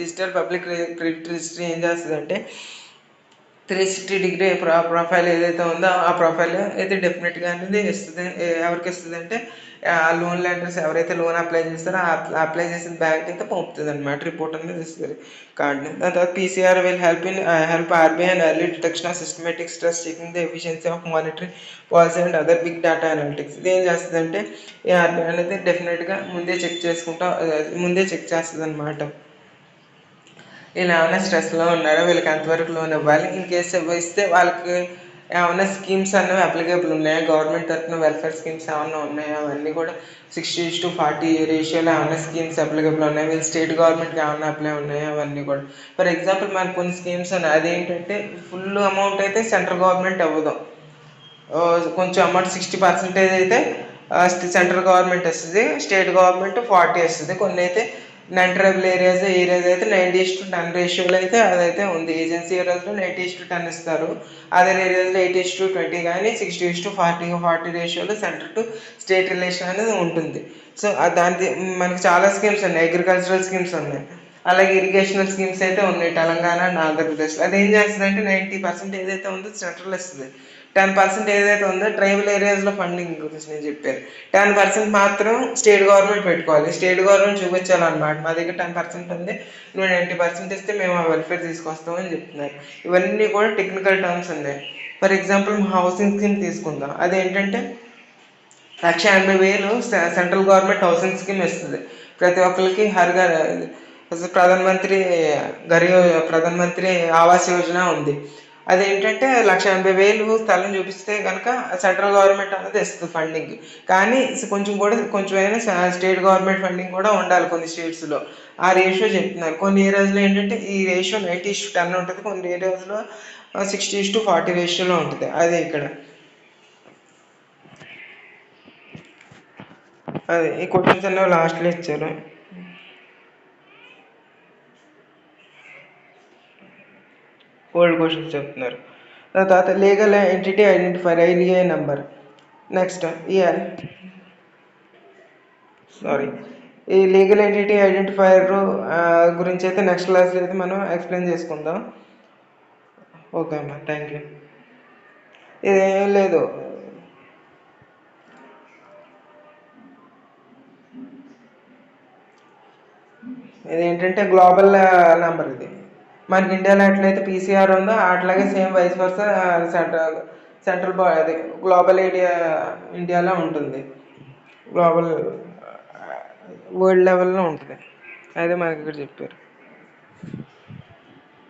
డిజిటల్ పబ్లిక్ క్రెడిట్ రిజిస్ట్రీ ఏం చేస్తుంది అంటే 360 డిగ్రీ ప్రొఫైల్ ఏదైతే ఉందో ఆ ప్రొఫైల్ అయితే డెఫినెట్గా అనేది ఇస్తుంది. ఎవరికి ఇస్తుంది అంటే ఆ లోన్ లెండర్స్ ఎవరైతే లోన్ అప్లై చేస్తారో అప్లై చేసిన బ్యాంక్ అయితే పంపుతుంది అనమాట, రిపోర్ట్ అనేది ఇస్తుంది కార్డ్ని. దాని తర్వాత PCR will help RBI and early detection of systematic stress, checking the efficiency of monitoring policy and other big data analytics. ఇది ఏం చేస్తుందంటే ఈ ఆర్బీఐ అనేది డెఫినెట్గా ముందే చెక్ చేస్తుంది అనమాట. వీళ్ళు ఏమైనా స్ట్రెస్లో ఉన్నారో, వీళ్ళకి ఎంతవరకు లోన్ ఇవ్వాలి, ఇన్ కేసు ఇస్తే వాళ్ళకి ఏమైనా స్కీమ్స్ అన్నవి అప్లికేబుల్ ఉన్నాయా, గవర్నమెంట్ తరఫున వెల్ఫేర్ స్కీమ్స్ ఏమైనా ఉన్నాయా, అవన్నీ కూడా 60:40 రేషియోలో ఏమైనా స్కీమ్స్ అప్లికేబుల్ ఉన్నాయి, వీళ్ళు స్టేట్ గవర్నమెంట్కి ఏమైనా అప్లై ఉన్నాయా, అవన్నీ కూడా. ఫర్ ఎగ్జాంపుల్ మనకు కొన్ని స్కీమ్స్ ఉన్నాయి, అదేంటంటే ఫుల్ అమౌంట్ అయితే సెంట్రల్ గవర్నమెంట్ ఇవ్వదు, కొంచెం అమౌంట్ 60% అయితే సెంట్రల్ గవర్నమెంట్ వస్తుంది, స్టేట్ గవర్నమెంట్ 40 వస్తుంది. కొన్ని అయితే నాన్ ట్రైబల్ ఏరియాస్ అయితే 90:10 రేషియోలో అయితే అదైతే ఉంది. ఏజెన్సీ ఏరియాస్లో 90:10 ఇస్తారు, అదర్ ఏరియాస్లో 80:20 కానీ 60:40 రేషియోలో సెంటర్ టు స్టేట్ రిలేషన్ అనేది ఉంటుంది. సో దాని మనకి చాలా స్కీమ్స్ ఉన్నాయి, అగ్రికల్చరల్ స్కీమ్స్ ఉన్నాయి, అలాగే ఇరిగేషనల్ స్కీమ్స్ అయితే ఉన్నాయి తెలంగాణ అండ్ ఆంధ్రప్రదేశ్లో. అది ఏం చేస్తుందంటే 90% ఏదైతే ఉందో సెంట్రల్ ఇస్తుంది, 10% ఏదైతే ఉందో ట్రైబల్ ఏరియాస్లో ఫండింగ్ గురించి నేను చెప్పాను. 10% మాత్రం స్టేట్ గవర్నమెంట్ పెట్టుకోవాలి, స్టేట్ గవర్నమెంట్ చూపించాలన్నమాట మా దగ్గర 10% ఉంది, నువ్వు 90% ఇస్తే మేము ఆ వెల్ఫేర్ తీసుకొస్తామని చెప్తున్నారు. ఇవన్నీ కూడా టెక్నికల్ టర్మ్స్ ఉన్నాయి. ఫర్ ఎగ్జాంపుల్ హౌసింగ్ స్కీమ్ తీసుకుందాం. అదేంటంటే 1,80,000 సెంట్రల్ గవర్నమెంట్ హౌసింగ్ స్కీమ్ ఇస్తుంది ప్రతి ఒక్కరికి. ప్రధానమంత్రి ఆవాస్ యోజన ఉంది. అదేంటంటే 1,80,000 స్థలం చూపిస్తే కనుక సెంట్రల్ గవర్నమెంట్ అనేది ఇస్తుంది ఫండింగ్. కానీ కొంచెమైనా స్టేట్ గవర్నమెంట్ ఫండింగ్ కూడా ఉండాలి కొన్ని స్టేట్స్లో. ఆ రేషియో చెప్తున్నారు. కొన్ని ఏరియాస్లో ఏంటంటే ఈ రేషియో 90:10 ఉంటుంది, కొన్ని ఏరియాస్లో 60:40 రేషియోలో ఉంటుంది. అదే ఇక్కడ అదే ఈ క్వశ్చన్స్ అన్నీ లాస్ట్లో ఇచ్చారు. ఓల్డ్ క్వశ్చన్స్ చెప్తున్నారు. తర్వాత legal entity identifier LEI number. Next year ఈ లీగల్ ఎంటిటీ ఐడెంటిఫైర్ గురించి అయితే నెక్స్ట్ క్లాస్లో అయితే మనం ఎక్స్ప్లెయిన్ చేసుకుందాం. ఓకే అమ్మా, థ్యాంక్ యూ. ఇదేం లేదు, ఇదేంటంటే గ్లోబల్ నెంబర్. ఇది మనకి ఇండియాలో ఎట్లయితే పీసీఆర్ ఉందో అట్లాగే సేమ్ వైస్ వర్సా సెంట్రల్ అది గ్లోబల్ ఇండియాలో ఉంటుంది, గ్లోబల్ వరల్డ్ లెవెల్లో ఉంటుంది. అదే మనకి ఇక్కడ చెప్పారు.